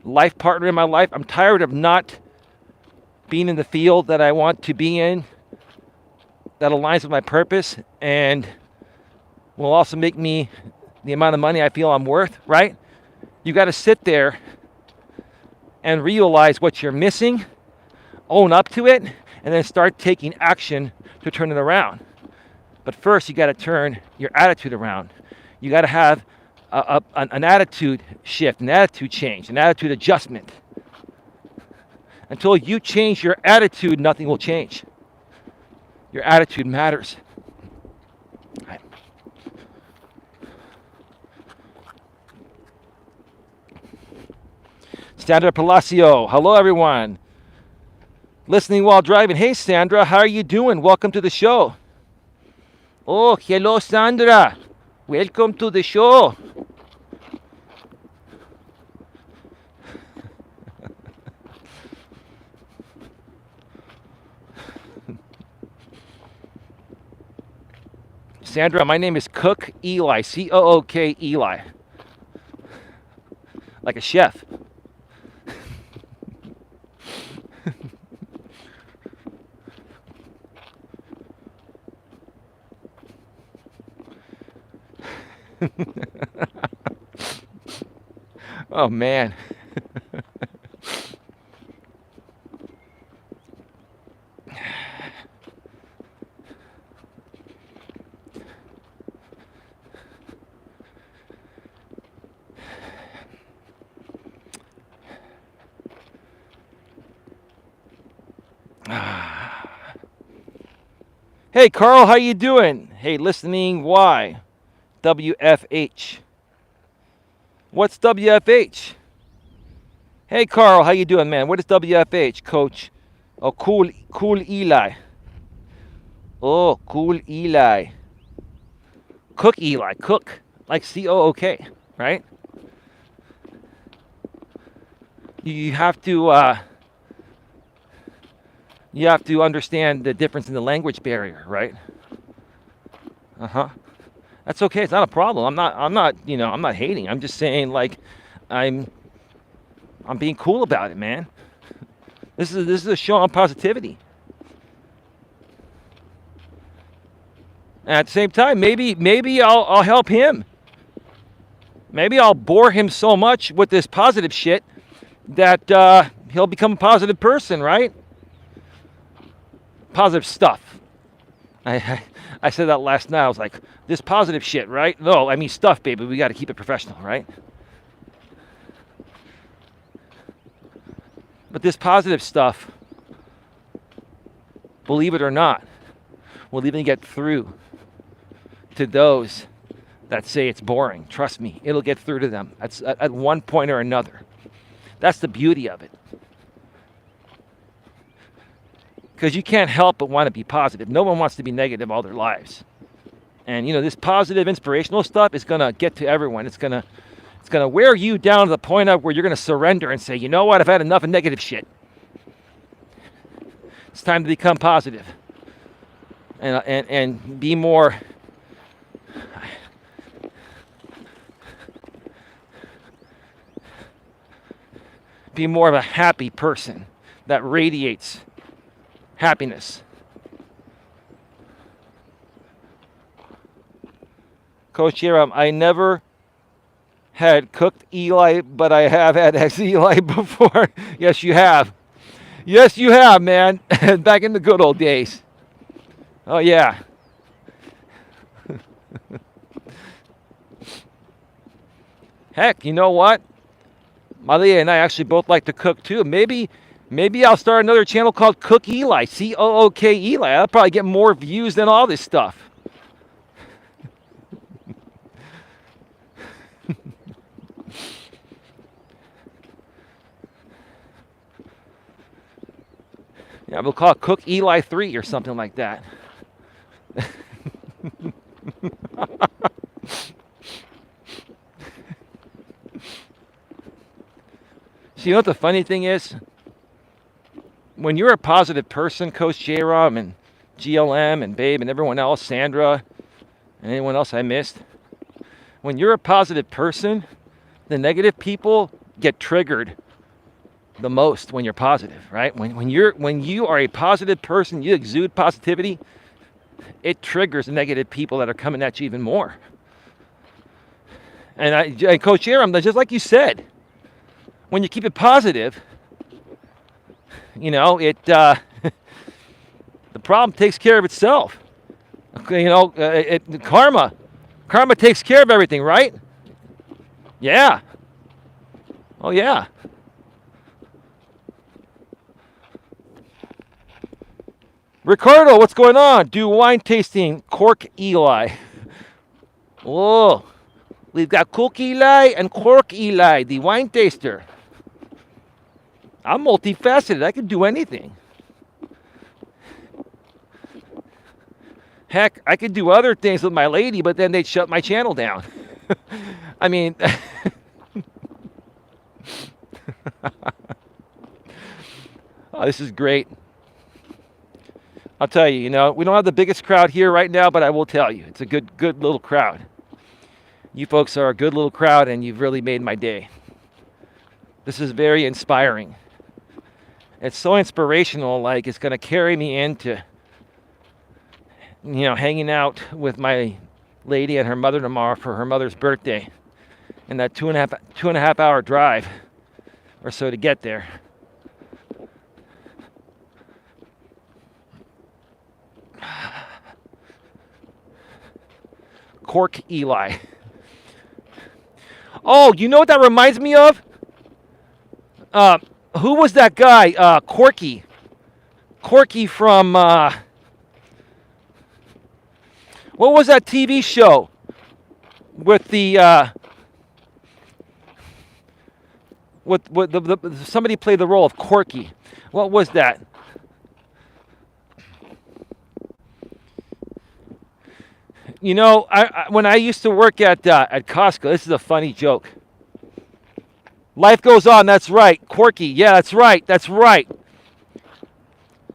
life partner in my life. I'm tired of not being in the field that I want to be in, that aligns with my purpose and will also make me the amount of money I feel I'm worth, right? You got to sit there and realize what you're missing, own up to it, and then start taking action to turn it around. But first, you got to turn your attitude around. You got to have an attitude shift, an attitude change, an attitude adjustment. Until you change your attitude, nothing will change. Your attitude matters. Right. Standard Palacio. Hello, everyone. Listening while driving. Hey, Sandra, how are you doing? Welcome to the show. Oh, hello, Sandra. Welcome to the show. Sandra, my name is Coach Eli, Cook Eli, like a chef. Oh, man. Hey, Carl, how you doing? Hey, listening, why? WFH. What's WFH? Hey, Carl, how you doing, man? What is WFH, Coach? Oh, cool Eli. Oh, cool Eli. Cook Eli, cook, like COOK, right? You have to understand the difference in the language barrier, right? That's okay. It's not a problem. I'm not hating. I'm just saying, like, I'm being cool about it, man. This is a show on positivity. And at the same time, maybe I'll help him. Maybe I'll bore him so much with this positive shit that he'll become a positive person, right? Positive stuff. I said that last night. I was like, this positive shit, right? No, I mean stuff, baby. We got to keep it professional, right? But this positive stuff, believe it or not, will even get through to those that say it's boring. Trust me, it'll get through to them at one point or another. That's the beauty of it. Because you can't help but want to be positive. No one wants to be negative all their lives. And this positive, inspirational stuff is gonna get to everyone. It's gonna wear you down to the point of where you're gonna surrender and say, you know what, I've had enough of negative shit. It's time to become positive and be more. Be more of a happy person that radiates happiness. Coach Eli, I never had cooked Eli, but I have had ex-Eli before. Yes, you have. Yes, you have, man. Back in the good old days. Oh, yeah. Heck, you know what? Malia and I actually both like to cook, too. Maybe I'll start another channel called Coach Eli, Cook Eli. I'll probably get more views than all this stuff. Yeah, we'll call it Coach Eli 3 or something like that. So you know what the funny thing is? When you're a positive person, Coach J-Rom and GLM and Babe and everyone else, Sandra and anyone else I missed, when you're a positive person, the negative people get triggered the most when you're positive, right? When you are a positive person, you exude positivity, it triggers the negative people that are coming at you even more. And Coach J-Rom, just like you said, when you keep it positive, the problem takes care of itself. Karma takes care of everything, right? Yeah. Oh, yeah. Ricardo, what's going on? Do wine tasting, Cork Eli. Oh, we've got Coach Eli and Cork Eli, the wine taster. I'm multifaceted. I can do anything. Heck, I could do other things with my lady, but then they'd shut my channel down. I mean, oh, this is great. I'll tell you, we don't have the biggest crowd here right now, but I will tell you, it's a good little crowd. You folks are a good little crowd, and you've really made my day. This is very inspiring. It's so inspirational, like it's going to carry me into, hanging out with my lady and her mother tomorrow for her mother's birthday. And that two and a half hour drive or so to get there. Coach Eli. Oh, you know what that reminds me of? Who was that guy? Corky. Corky from, what was that TV show with the, with somebody played the role of Corky. What was that? When I used to work at Costco, this is a funny joke. Life goes on, that's right. Corky, yeah, that's right.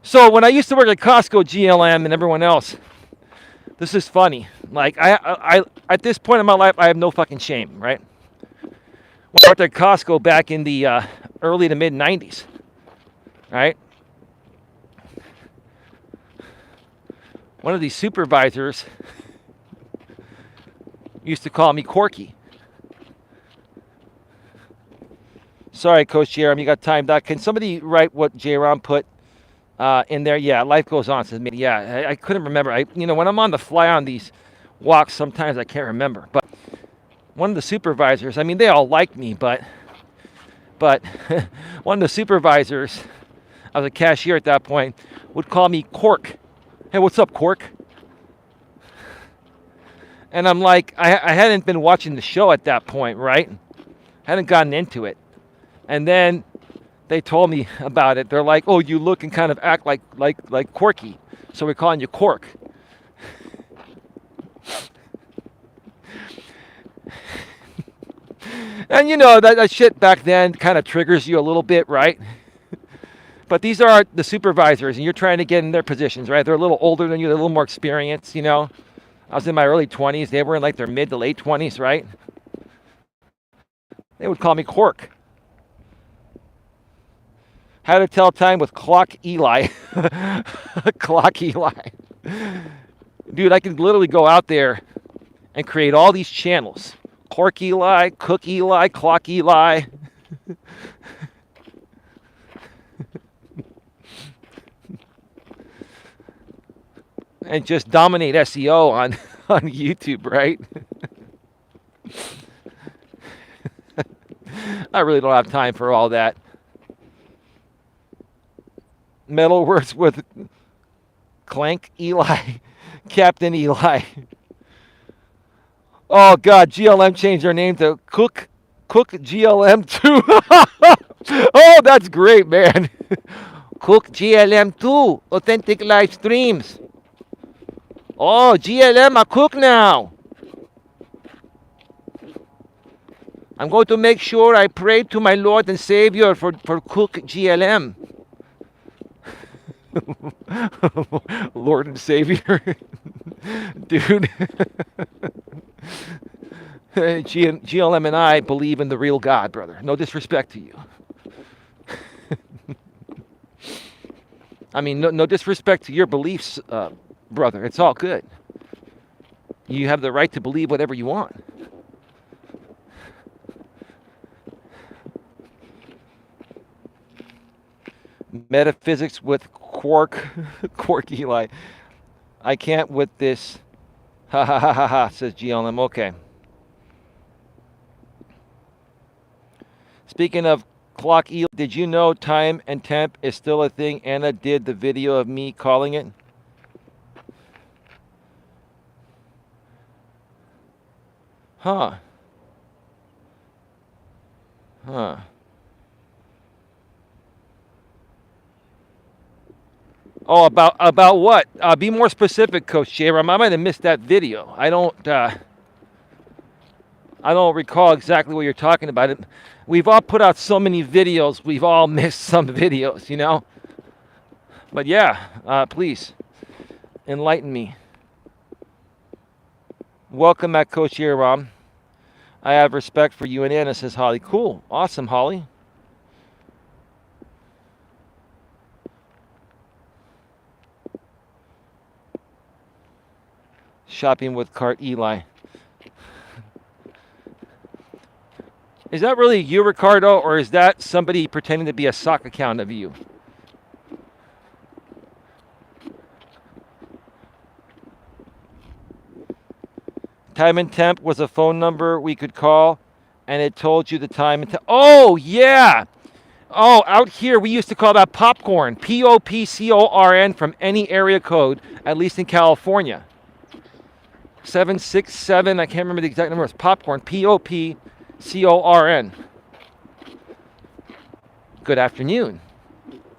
So when I used to work at Costco, GLM, and everyone else, this is funny. Like, I at this point in my life, I have no fucking shame, right? When I worked at Costco back in the early to mid 90s, right? One of these supervisors used to call me Corky. Sorry, Coach Jerem, you got timed out. Can somebody write what Jerem put in there? Yeah, life goes on. Says, yeah, I couldn't remember. When I'm on the fly on these walks, sometimes I can't remember. But one of the supervisors, they all like me, but one of the supervisors, I was a cashier at that point, would call me Cork. Hey, what's up, Cork? And I'm like, I hadn't been watching the show at that point, right? Hadn't gotten into it. And then they told me about it. They're like, oh, you look and kind of act like Corky. So we're calling you Cork. And that shit back then kind of triggers you a little bit, right? But these are the supervisors, and you're trying to get in their positions, right? They're a little older than you, they're a little more experienced, I was in my early 20s. They were in like their mid to late 20s, right? They would call me Cork. How to tell time with Clock Eli. Clock Eli. Dude, I could literally go out there and create all these channels. Cork Eli, Cook Eli, Clock Eli. And just dominate SEO on YouTube, right? I really don't have time for all that. Metal works with Clank Eli, Captain Eli. Oh God, GLM changed their name to Cook GLM2. Oh, that's great, man. Cook GLM2, authentic live streams. Oh, GLM, I cook now. I'm going to make sure I pray to my Lord and Savior for Cook GLM. Lord and Savior. Dude. GLM and I believe in the real God, brother. No disrespect to you. No disrespect to your beliefs, brother. It's all good. You have the right to believe whatever you want. Metaphysics with Quark Eli. I can't with this. Ha ha ha ha ha, says GLM. Okay. Speaking of Clock Eli, did you know time and temp is still a thing? Anna did the video of me calling it. Huh. Oh, about what? Be more specific, Coach J-Ram. I might have missed that video. I don't recall exactly what you're talking about. We've all put out so many videos. We've all missed some videos, you know. But yeah, please enlighten me. Welcome back, Coach J-Ram. I have respect for you and Anna, says Holly. Cool, awesome, Holly. Shopping with Cart Eli. Is that really you, Ricardo, or is that somebody pretending to be a sock account of you? Time and temp was a phone number we could call, and it told you the time and temp. Oh, yeah. Oh, out here, we used to call that popcorn. Popcorn from any area code, at least in California. 767, I can't remember the exact number. It's popcorn. Popcorn. Good afternoon.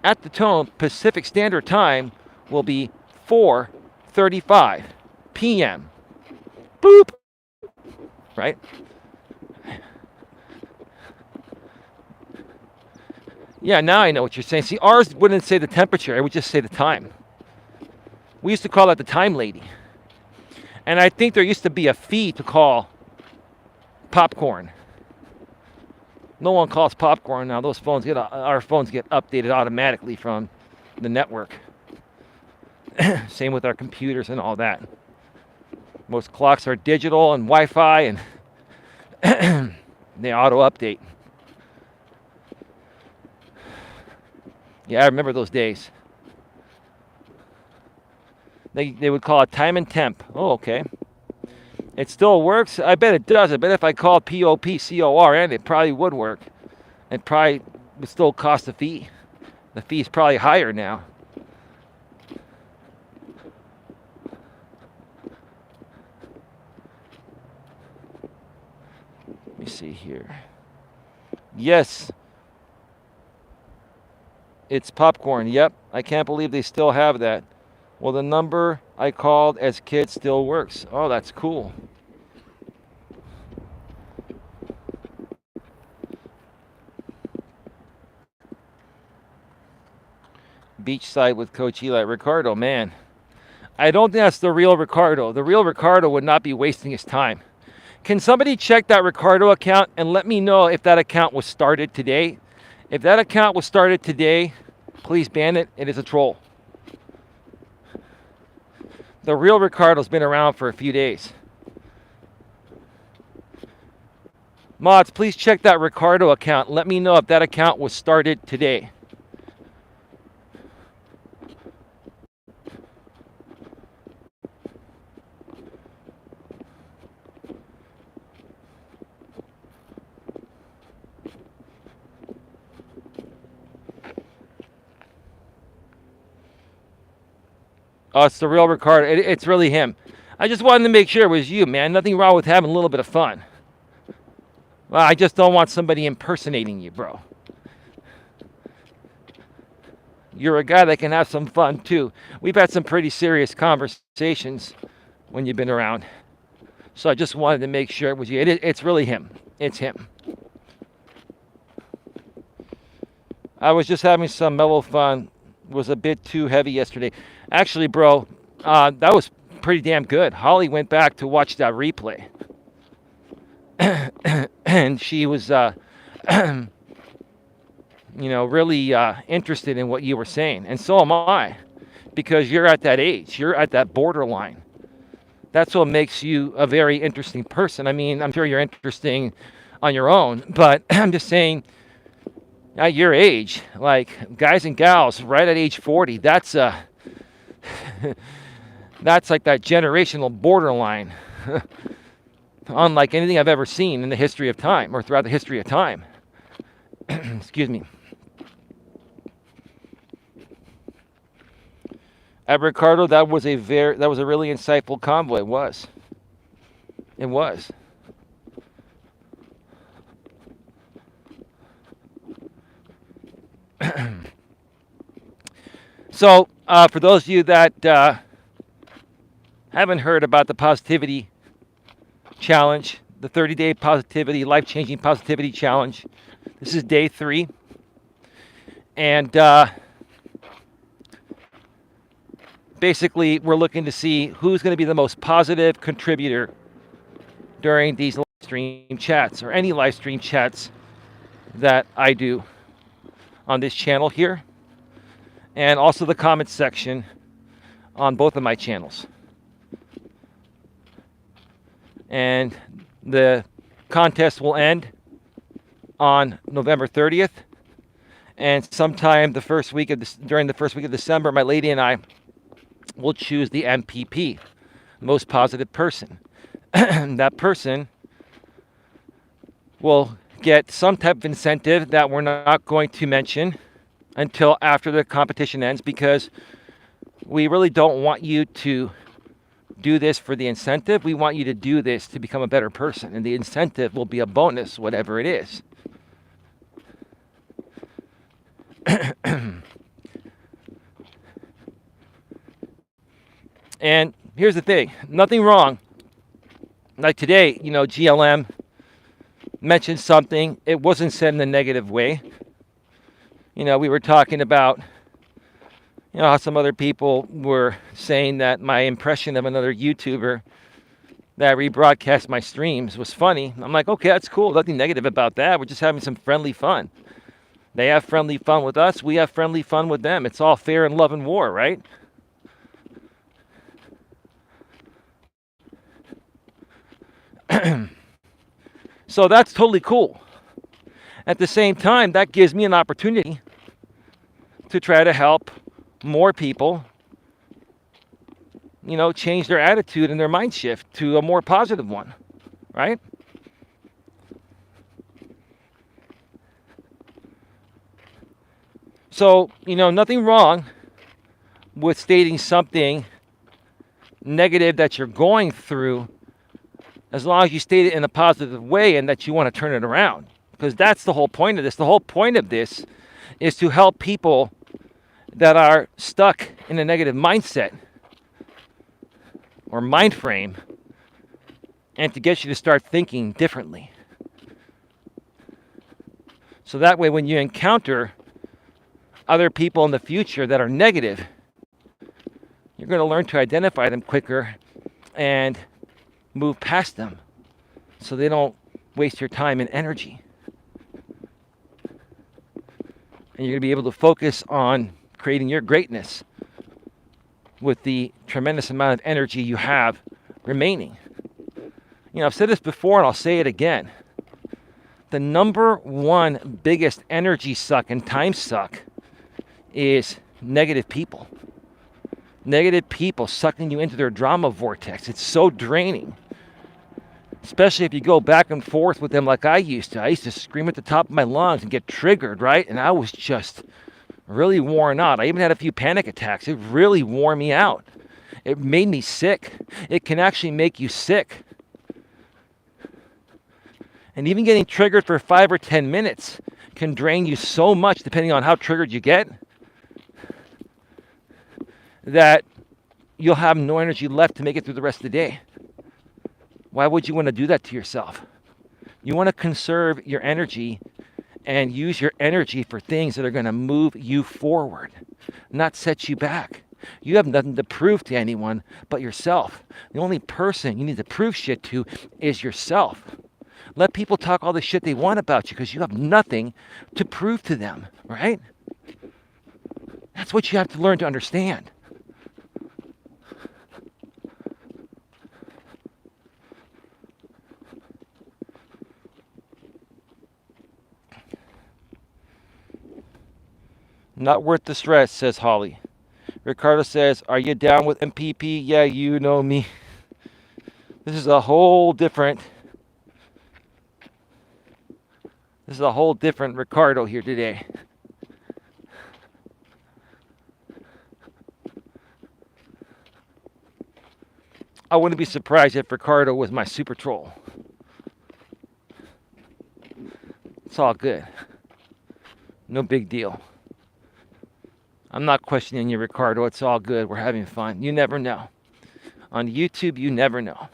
At the tone, Pacific Standard Time will be 4:35 p.m. Boop. Right? Yeah, now I know what you're saying. See, ours wouldn't say the temperature. It would just say the time. We used to call that the time lady. And I think there used to be a fee to call popcorn. No one calls popcorn now. Our phones get updated automatically from the network. Same with our computers and all that. Most clocks are digital and Wi-Fi, and they auto-update. Yeah, I remember those days. They would call it time and temp. Oh, okay. It still works? I bet it does. I bet if I called Popcorn, it probably would work. It probably would still cost a fee. The fee's probably higher now. Let me see here. Yes. It's popcorn. Yep. I can't believe they still have that. Well, the number I called as kids still works. Oh, that's cool. Beachside with Coach Eli. Ricardo, man. I don't think that's the real Ricardo. The real Ricardo would not be wasting his time. Can somebody check that Ricardo account and let me know if that account was started today? If that account was started today, please ban it. It is a troll. The real Ricardo's been around for a few days. Mods, please check that Ricardo account. Let me know if that account was started today. Oh, it's the real Ricardo. It's really him. I just wanted to make sure it was you, man. Nothing wrong with having a little bit of fun. Well, I just don't want somebody impersonating you, bro. You're a guy that can have some fun, too. We've had some pretty serious conversations when you've been around. So I just wanted to make sure it was you. It's really him. It's him. I was just having some mellow fun. Was a bit too heavy yesterday. Actually, bro, that was pretty damn good. Holly went back to watch that replay. And she was, really interested in what you were saying. And so am I, because you're at that age. You're at that borderline. That's what makes you a very interesting person. I mean, I'm sure you're interesting on your own, but I'm just saying, at your age, like guys and gals right at age 40, that's that's like that generational borderline. Unlike anything I've ever seen in the history of time or throughout the history of time. Excuse me. At Ricardo, that was a really insightful convo. It was. It was. So, for those of you that haven't heard about the positivity challenge, the 30-day positivity, life-changing positivity challenge, this is day 3. And basically, we're looking to see who's going to be the most positive contributor during these live stream chats or any live stream chats that I do on this channel here, and also the comments section on both of my channels. And the contest will end on November 30th, and sometime during the first week of December, my lady and I will choose the MPP, most positive person. That person will get some type of incentive that we're not going to mention until after the competition ends, because we really don't want you to do this for the incentive. We want you to do this to become a better person, and the incentive will be a bonus, whatever it is. And here's the thing, nothing wrong. Like today, GLM mentioned something. It wasn't said in a negative way. We were talking about, how some other people were saying that my impression of another YouTuber that rebroadcast my streams was funny. I'm like, okay, that's cool. Nothing negative about that. We're just having some friendly fun. They have friendly fun with us. We have friendly fun with them. It's all fair in love and war, right? So that's totally cool. At the same time, that gives me an opportunity to try to help more people, change their attitude and their mind shift to a more positive one, right? So, nothing wrong with stating something negative that you're going through, as long as you state it in a positive way and that you want to turn it around. Because that's the whole point of this. The whole point of this is to help people that are stuck in a negative mindset or mind frame, and to get you to start thinking differently. So that way, when you encounter other people in the future that are negative, you're going to learn to identify them quicker and move past them, so they don't waste your time and energy. And you're going to be able to focus on creating your greatness with the tremendous amount of energy you have remaining. I've said this before and I'll say it again. The number one biggest energy suck and time suck is negative people. Negative people sucking you into their drama vortex. It's so draining. Especially if you go back and forth with them like I used to. I used to scream at the top of my lungs and get triggered, right? And I was just really worn out. I even had a few panic attacks. It really wore me out. It made me sick. It can actually make you sick. And even getting triggered for 5 or 10 minutes can drain you so much, depending on how triggered you get, that you'll have no energy left to make it through the rest of the day. Why would you want to do that to yourself? You want to conserve your energy and use your energy for things that are going to move you forward, not set you back. You have nothing to prove to anyone but yourself. The only person you need to prove shit to is yourself. Let people talk all the shit they want about you, because you have nothing to prove to them, right? That's what you have to learn to understand. Not worth the stress, says Holly. Ricardo says, are you down with MPP? Yeah, you know me. This is a whole different Ricardo here today. I wouldn't be surprised if Ricardo was my super troll. It's all good. No big deal. I'm not questioning you, Ricardo. It's all good. We're having fun. You never know. On YouTube, you never know.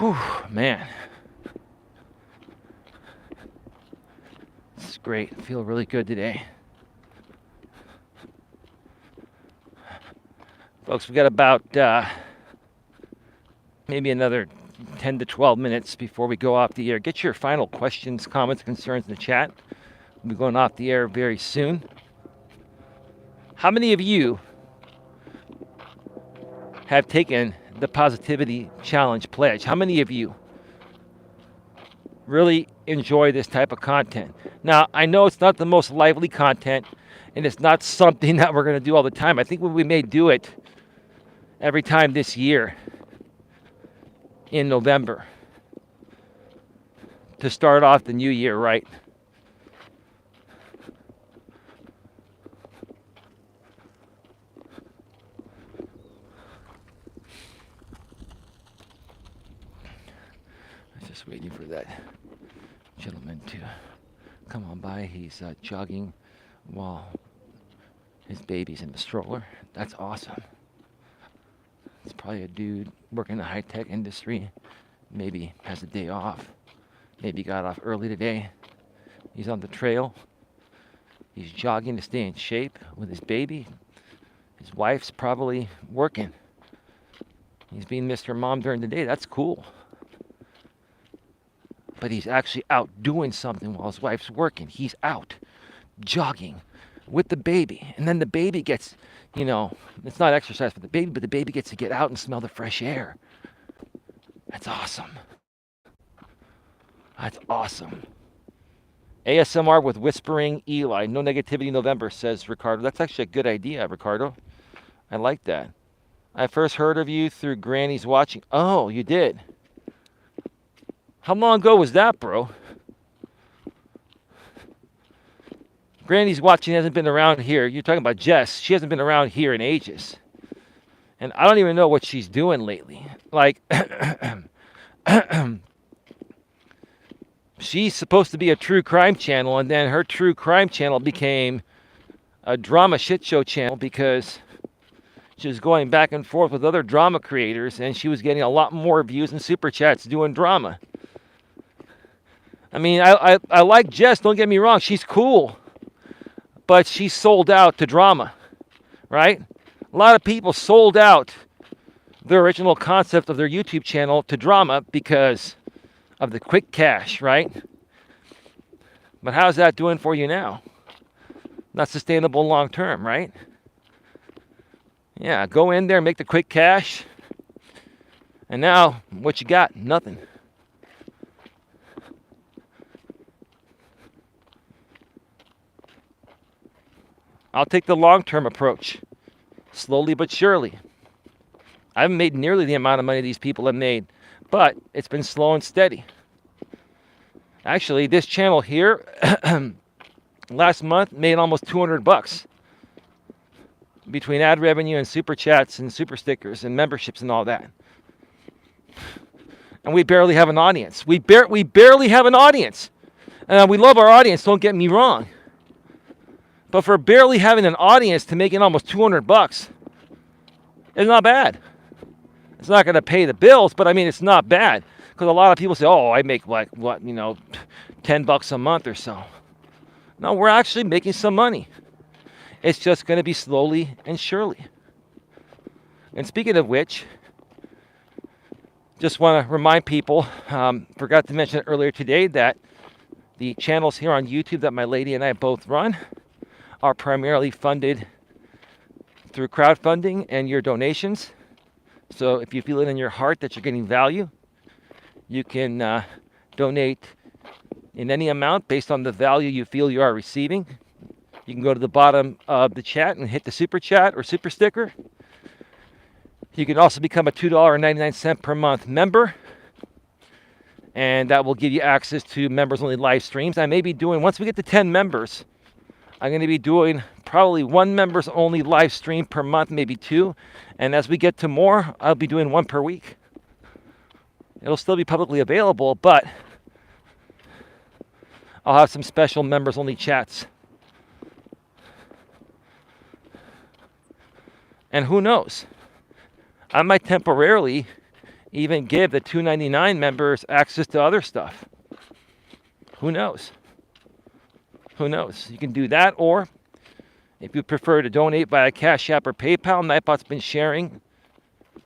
Whew, man. This is great. I feel really good today. Folks, we got about maybe another 10 to 12 minutes before we go off the air. Get your final questions, comments, concerns in the chat. We'll be going off the air very soon. How many of you have taken the Positivity Challenge pledge? How many of you really enjoy this type of content? Now, I know it's not the most lively content, and it's not something that we're going to do all the time. I think we may do it every time this year in November to start off the new year right. Just waiting for that gentleman to come on by. He's jogging while his baby's in the stroller. That's awesome. It's probably a dude working in the high-tech industry. Maybe has a day off. Maybe got off early today. He's on the trail. He's jogging to stay in shape with his baby. His wife's probably working. He's being Mr. Mom during the day. That's cool. But he's actually out doing something while his wife's working. He's out jogging with the baby. And then the baby gets, it's not exercise for the baby, but the baby gets to get out and smell the fresh air. That's awesome. That's awesome. ASMR with Whispering Eli. No negativity November, says Ricardo. That's actually a good idea, Ricardo. I like that. I first heard of you through Granny's Watching. Oh, you did? How long ago was that, bro? Granny's Watching hasn't been around here. You're talking about Jess. She hasn't been around here in ages. And I don't even know what she's doing lately. Like, she's supposed to be a true crime channel, and then her true crime channel became a drama shit show channel because she was going back and forth with other drama creators, and she was getting a lot more views and super chats doing drama. I mean, I like Jess, don't get me wrong, she's cool, but she's sold out to drama, right? A lot of people sold out the original concept of their YouTube channel to drama because of the quick cash, right? But how's that doing for you now? Not sustainable long term, right? Yeah, go in there, make the quick cash, and now what you got? Nothing. I'll take the long-term approach, slowly but surely. I haven't made nearly the amount of money these people have made, but it's been slow and steady. Actually, this channel here, last month, made almost $200 between ad revenue and super chats and super stickers and memberships and all that. And we barely have an audience. We barely have an audience. We love our audience, don't get me wrong. But for barely having an audience to making almost $200, it's not bad. It's not going to pay the bills, but I mean, it's not bad. Because a lot of people say, oh, I make like, $10 a month or so. No, we're actually making some money. It's just going to be slowly and surely. And speaking of which, just want to remind people, forgot to mention earlier today that the channels here on YouTube that my lady and I both run are primarily funded through crowdfunding and your donations. So if you feel it in your heart that you're getting value, you can donate in any amount based on the value you feel you are receiving. You can go to the bottom of the chat and hit the super chat or super sticker. You can also become a $2.99 per month member, and that will give you access to members-only live streams. I may be doing, once we get to 10 members, I'm going to be doing probably one members-only live stream per month, maybe two. And as we get to more, I'll be doing one per week. It'll still be publicly available, but I'll have some special members-only chats. And who knows? I might temporarily even give the $2.99 members access to other stuff. Who knows? Who knows? You can do that, or if you prefer to donate via Cash App or PayPal, Nightbot's been sharing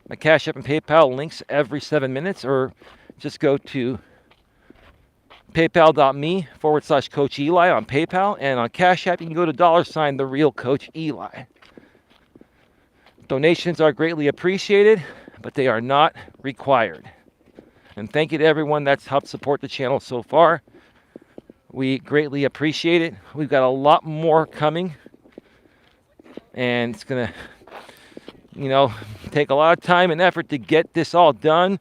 my Cash App and PayPal links every 7 minutes, or just go to paypal.me/Coach Eli on PayPal, and on Cash App you can go to $the real Coach Eli. Donations are greatly appreciated, but they are not required. And thank you to everyone that's helped support the channel so far. We greatly appreciate it. We've got a lot more coming, and it's gonna, take a lot of time and effort to get this all done.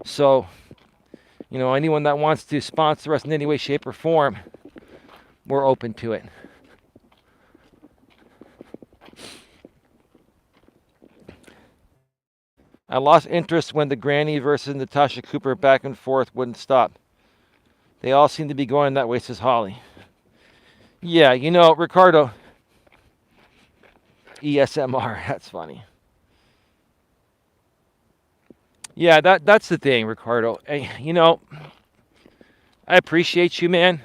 So, anyone that wants to sponsor us in any way, shape, or form, we're open to it. I lost interest when the Granny versus Natasha Cooper back and forth wouldn't stop. They all seem to be going that way, says Holly. Yeah, Ricardo. ESMR, that's funny. Yeah, that's the thing, Ricardo. I appreciate you, man.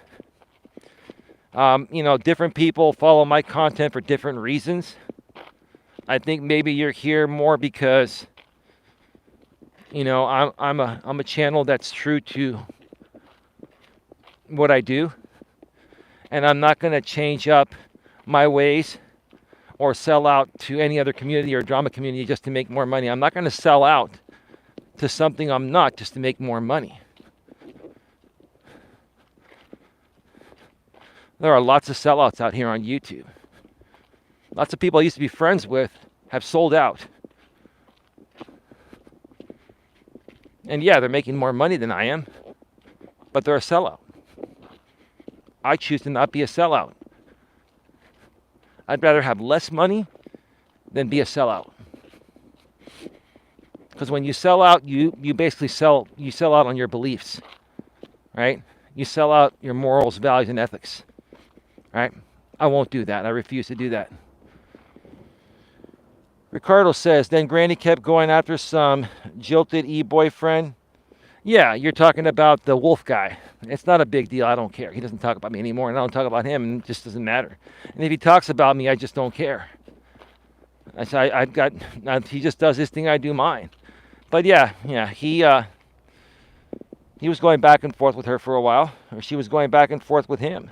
Different people follow my content for different reasons. I think maybe you're here more because I'm a channel that's true to what I do, and I'm not going to change up my ways or sell out to any other community or drama community just to make more money. I'm not going to sell out to something I'm not just to make more money. There are lots of sellouts out here on YouTube. Lots of people I used to be friends with have sold out. And yeah, they're making more money than I am, but they're a sellout. I choose to not be a sellout. I'd rather have less money than be a sellout. Because when you sell out, you basically sell out on your beliefs, right? You sell out your morals, values, and ethics, right? I won't do that. I refuse to do that. Ricardo says, then Granny kept going after some jilted e-boyfriend. Yeah, you're talking about the wolf guy. It's not a big deal. I don't care. He doesn't talk about me anymore, and I don't talk about him, and it just doesn't matter. And if he talks about me, I just don't care. He just does his thing, I do mine. But yeah, he was going back and forth with her for a while, or she was going back and forth with him.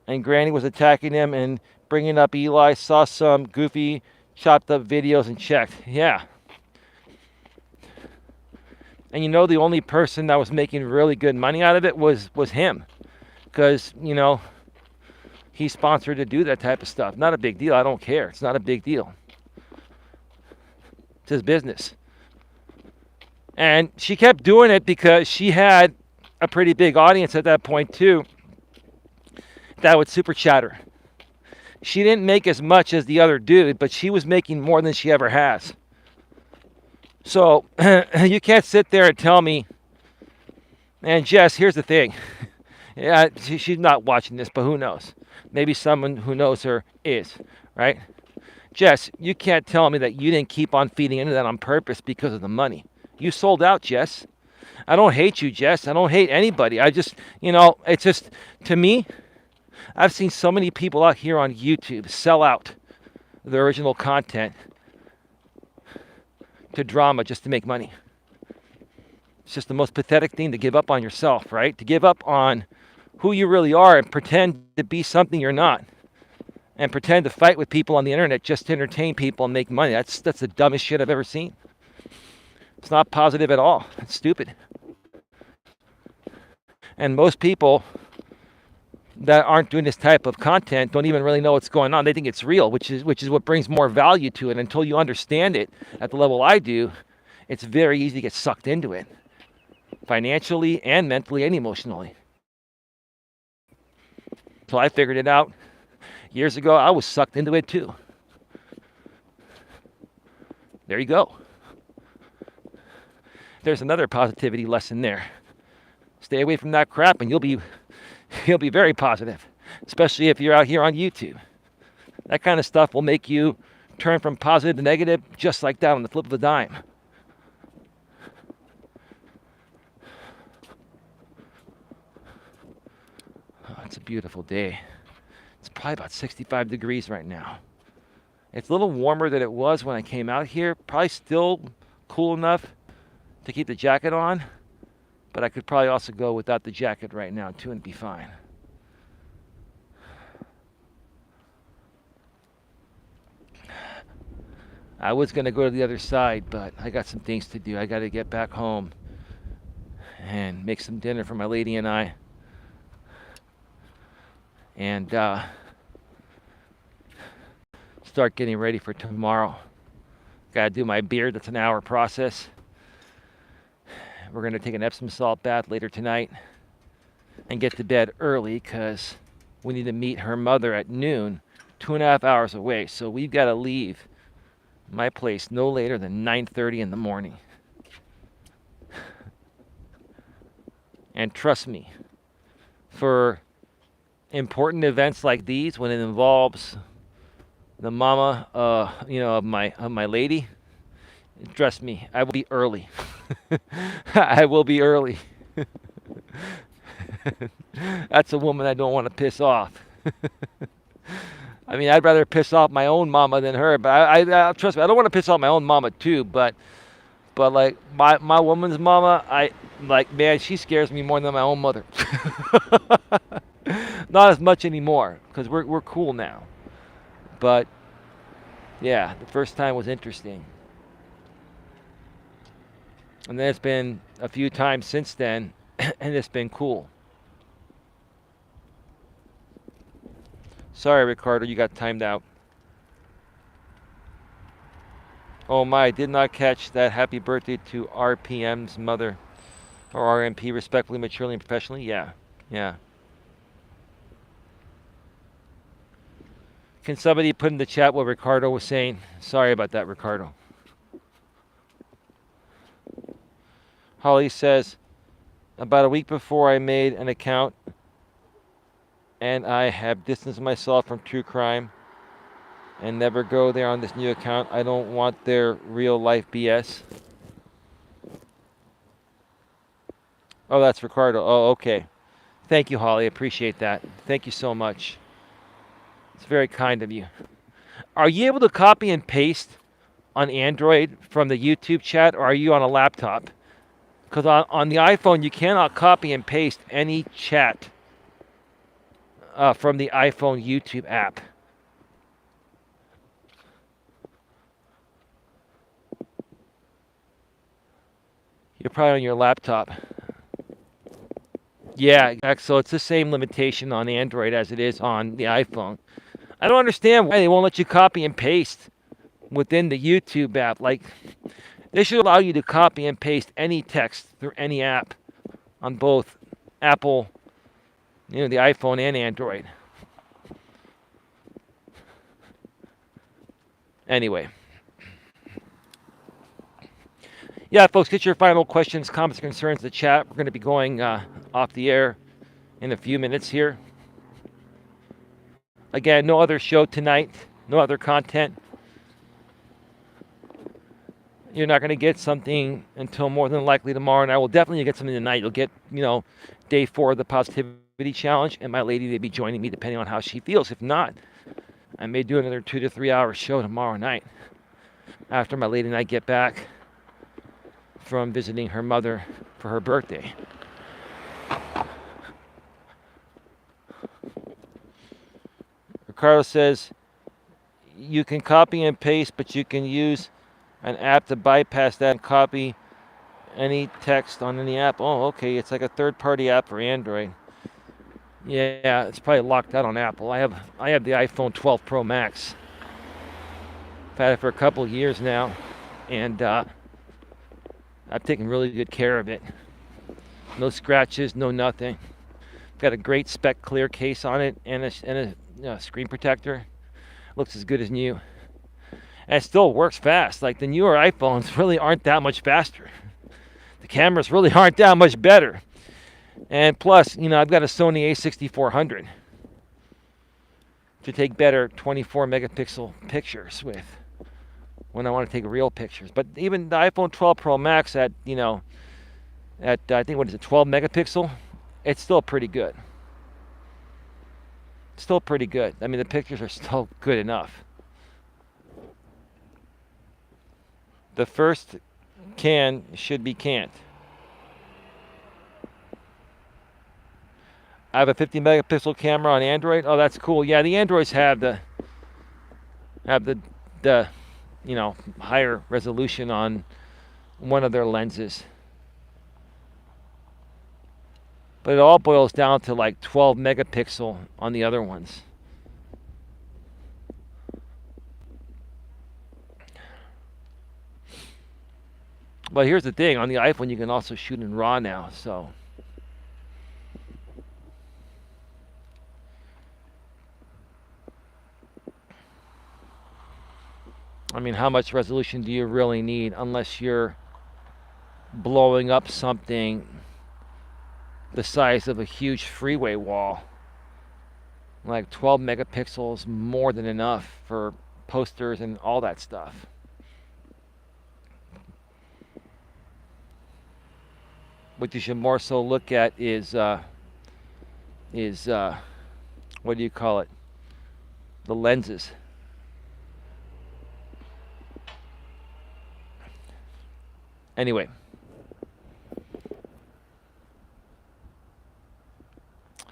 And Granny was attacking him and bringing up Eli, saw some goofy, chopped up videos and checked. Yeah. And the only person that was making really good money out of it was him. Because, he's sponsored to do that type of stuff. Not a big deal. I don't care. It's not a big deal. It's his business. And she kept doing it because she had a pretty big audience at that point, too, that would super chat her. She didn't make as much as the other dude, but she was making more than she ever has. So you can't sit there and tell me, and Jess, here's the thing. Yeah, she's not watching this, but who knows? Maybe someone who knows her is, right? Jess, you can't tell me that you didn't keep on feeding into that on purpose because of the money. You sold out, Jess. I don't hate you, Jess. I don't hate anybody. I just, it's just, to me, I've seen so many people out here on YouTube sell out the original content to drama just to make money. It's just the most pathetic thing to give up on yourself, right? To give up on who you really are and pretend to be something you're not. And pretend to fight with people on the internet just to entertain people and make money. That's the dumbest shit I've ever seen. It's not positive at all. It's stupid. And most people that aren't doing this type of content don't even really know what's going on. They think it's real, which is what brings more value to it. Until you understand it at the level I do, it's very easy to get sucked into it, financially and mentally and emotionally. So I figured it out years ago. I was sucked into it too. There you go. There's another positivity lesson there. Stay away from that crap and you'll be very positive, especially if you're out here on YouTube. That kind of stuff will make you turn from positive to negative just like that on the flip of a dime. Oh, it's a beautiful day. It's probably about 65 degrees right now. It's a little warmer than it was when I came out here. Probably still cool enough to keep the jacket on, but I could probably also go without the jacket right now too and be fine. I was going to go to the other side, but I got some things to do. I got to get back home and make some dinner for my lady and I. And start getting ready for tomorrow. Got to do my beard. That's an hour process. We're going to take an Epsom salt bath later tonight and get to bed early because we need to meet her mother at noon, 2.5 hours away. So we've got to leave my place no later than 9:30 in the morning. And trust me, for important events like these, when it involves the mama, of my lady, trust me, I will be early. I will be early. That's a woman I don't want to piss off. I mean, I'd rather piss off my own mama than her, but I trust me, I don't want to piss off my own mama too, but like my woman's mama, man, she scares me more than my own mother. Not as much anymore because we're cool now. But yeah, the first time was interesting. And then it's been a few times since then, and it's been cool. Sorry, Ricardo, you got timed out. Oh my, I did not catch that. Happy birthday to RPM's mother. Or RMP, respectfully, maturely, and professionally. Yeah. Can somebody put in the chat what Ricardo was saying? Sorry about that, Ricardo. Holly says, about a week before I made an account and I have distanced myself from true crime and never go there on this new account. I don't want their real life BS. Oh, that's Ricardo. Oh, okay. Thank you, Holly. I appreciate that. Thank you so much. It's very kind of you. Are you able to copy and paste on Android from the YouTube chat, or are you on a laptop? Because on the iPhone, you cannot copy and paste any chat from the iPhone YouTube app. You're probably on your laptop. Yeah, so it's the same limitation on Android as it is on the iPhone. I don't understand why they won't let you copy and paste within the YouTube app. Like, they should allow you to copy and paste any text through any app on both Apple, the iPhone and Android. Anyway. Yeah, folks, get your final questions, comments, concerns in the chat. We're going to be going off the air in a few minutes here. Again, no other show tonight, no other content. You're not going to get something until more than likely tomorrow, and I will definitely get something tonight. You'll get, day 4 of the Positivity Challenge, and my lady may be joining me depending on how she feels. If not, I may do another 2 to 3 hour show tomorrow night after my lady and I get back from visiting her mother for her birthday. Ricardo says, you can copy and paste, but you can use an app to bypass that and copy any text on any app. Oh, okay. It's like a third-party app for Android. Yeah, it's probably locked out on Apple. I have the iPhone 12 Pro Max. I've had it for a couple of years now, and I've taken really good care of it. No scratches, no nothing. Got a great spec clear case on it and a screen protector. Looks as good as new. And it still works fast. Like the newer iPhones really aren't that much faster. The cameras really aren't that much better. And plus, I've got a Sony A6400 to take better 24 megapixel pictures with when I want to take real pictures. But even the iPhone 12 Pro Max at I think, what is it, 12 megapixel, it's still pretty good. Still pretty good. I mean, the pictures are still good enough. The first can should be can't. I have a 50 megapixel camera on Android. Oh, that's cool. Yeah, the Androids have the higher resolution on one of their lenses. But it all boils down to like 12 megapixel on the other ones. But here's the thing, on the iPhone you can also shoot in RAW now, so I mean, how much resolution do you really need unless you're blowing up something the size of a huge freeway wall? Like 12 megapixels, more than enough for posters and all that stuff. What you should more so look at is what do you call it? The lenses. Anyway,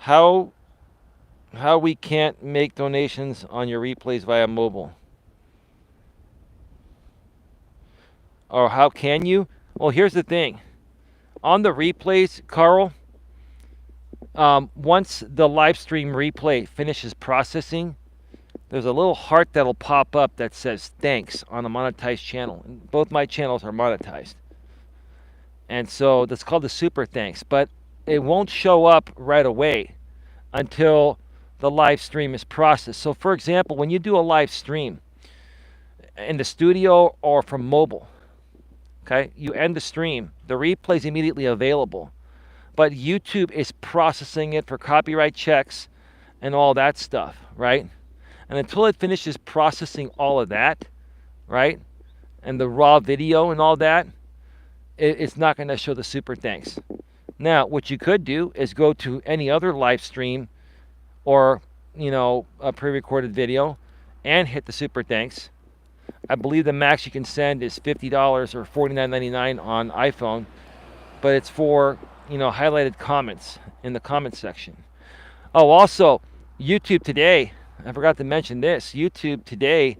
how we can't make donations on your replays via mobile? Or how can you? Well, here's the thing. On the replays, Carl, once the live stream replay finishes processing, there's a little heart that'll pop up that says thanks on a monetized channel. Both my channels are monetized. And so that's called the super thanks. But it won't show up right away until the live stream is processed. So for example, when you do a live stream in the studio or from mobile, okay, you end the stream, the replay is immediately available. But YouTube is processing it for copyright checks and all that stuff, right? And until it finishes processing all of that, right, and the raw video and all that, it's not going to show the super thanks. Now, what you could do is go to any other live stream or, a pre-recorded video and hit the super thanks. I believe the max you can send is $50 or $49.99 on iPhone, but it's for, highlighted comments in the comment section. Oh, also, YouTube today, I forgot to mention this. YouTube today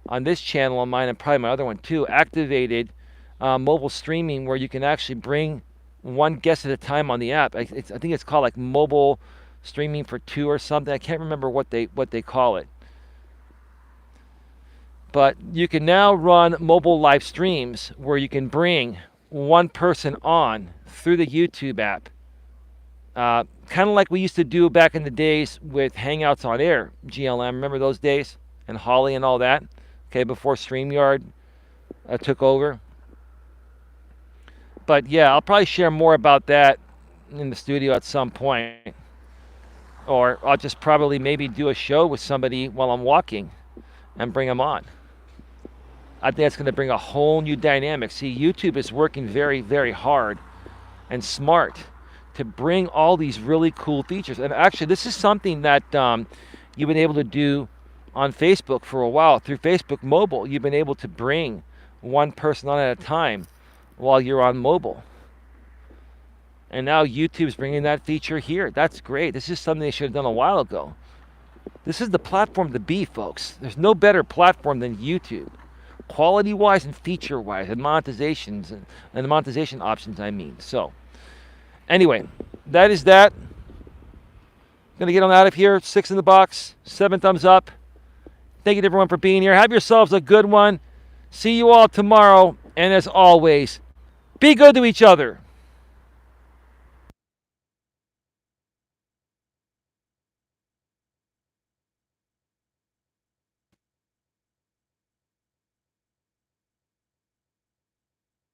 on this channel on mine and probably my other one too, activated mobile streaming where you can actually bring one guest at a time on the app. I think it's called like mobile streaming for two or something. I can't remember what they call it. But you can now run mobile live streams where you can bring one person on through the YouTube app. Kind of like we used to do back in the days with Hangouts on Air, GLM. Remember those days? And Holly and all that? Okay, before StreamYard took over. But yeah, I'll probably share more about that in the studio at some point. Or I'll just probably maybe do a show with somebody while I'm walking and bring them on. I think that's going to bring a whole new dynamic. See, YouTube is working very, very hard and smart to bring all these really cool features. And actually, this is something that you've been able to do on Facebook for a while. Through Facebook Mobile, you've been able to bring one person on at a time while you're on mobile. And now YouTube's bringing that feature here. That's great. This is something they should have done a while ago. This is the platform to be, folks. There's no better platform than YouTube. Quality-wise and feature-wise and monetizations and the monetization options, I mean. So, anyway, that is that. Going to get on out of here. 6 in the box. 7 thumbs up. Thank you to everyone for being here. Have yourselves a good one. See you all tomorrow. And as always, be good to each other.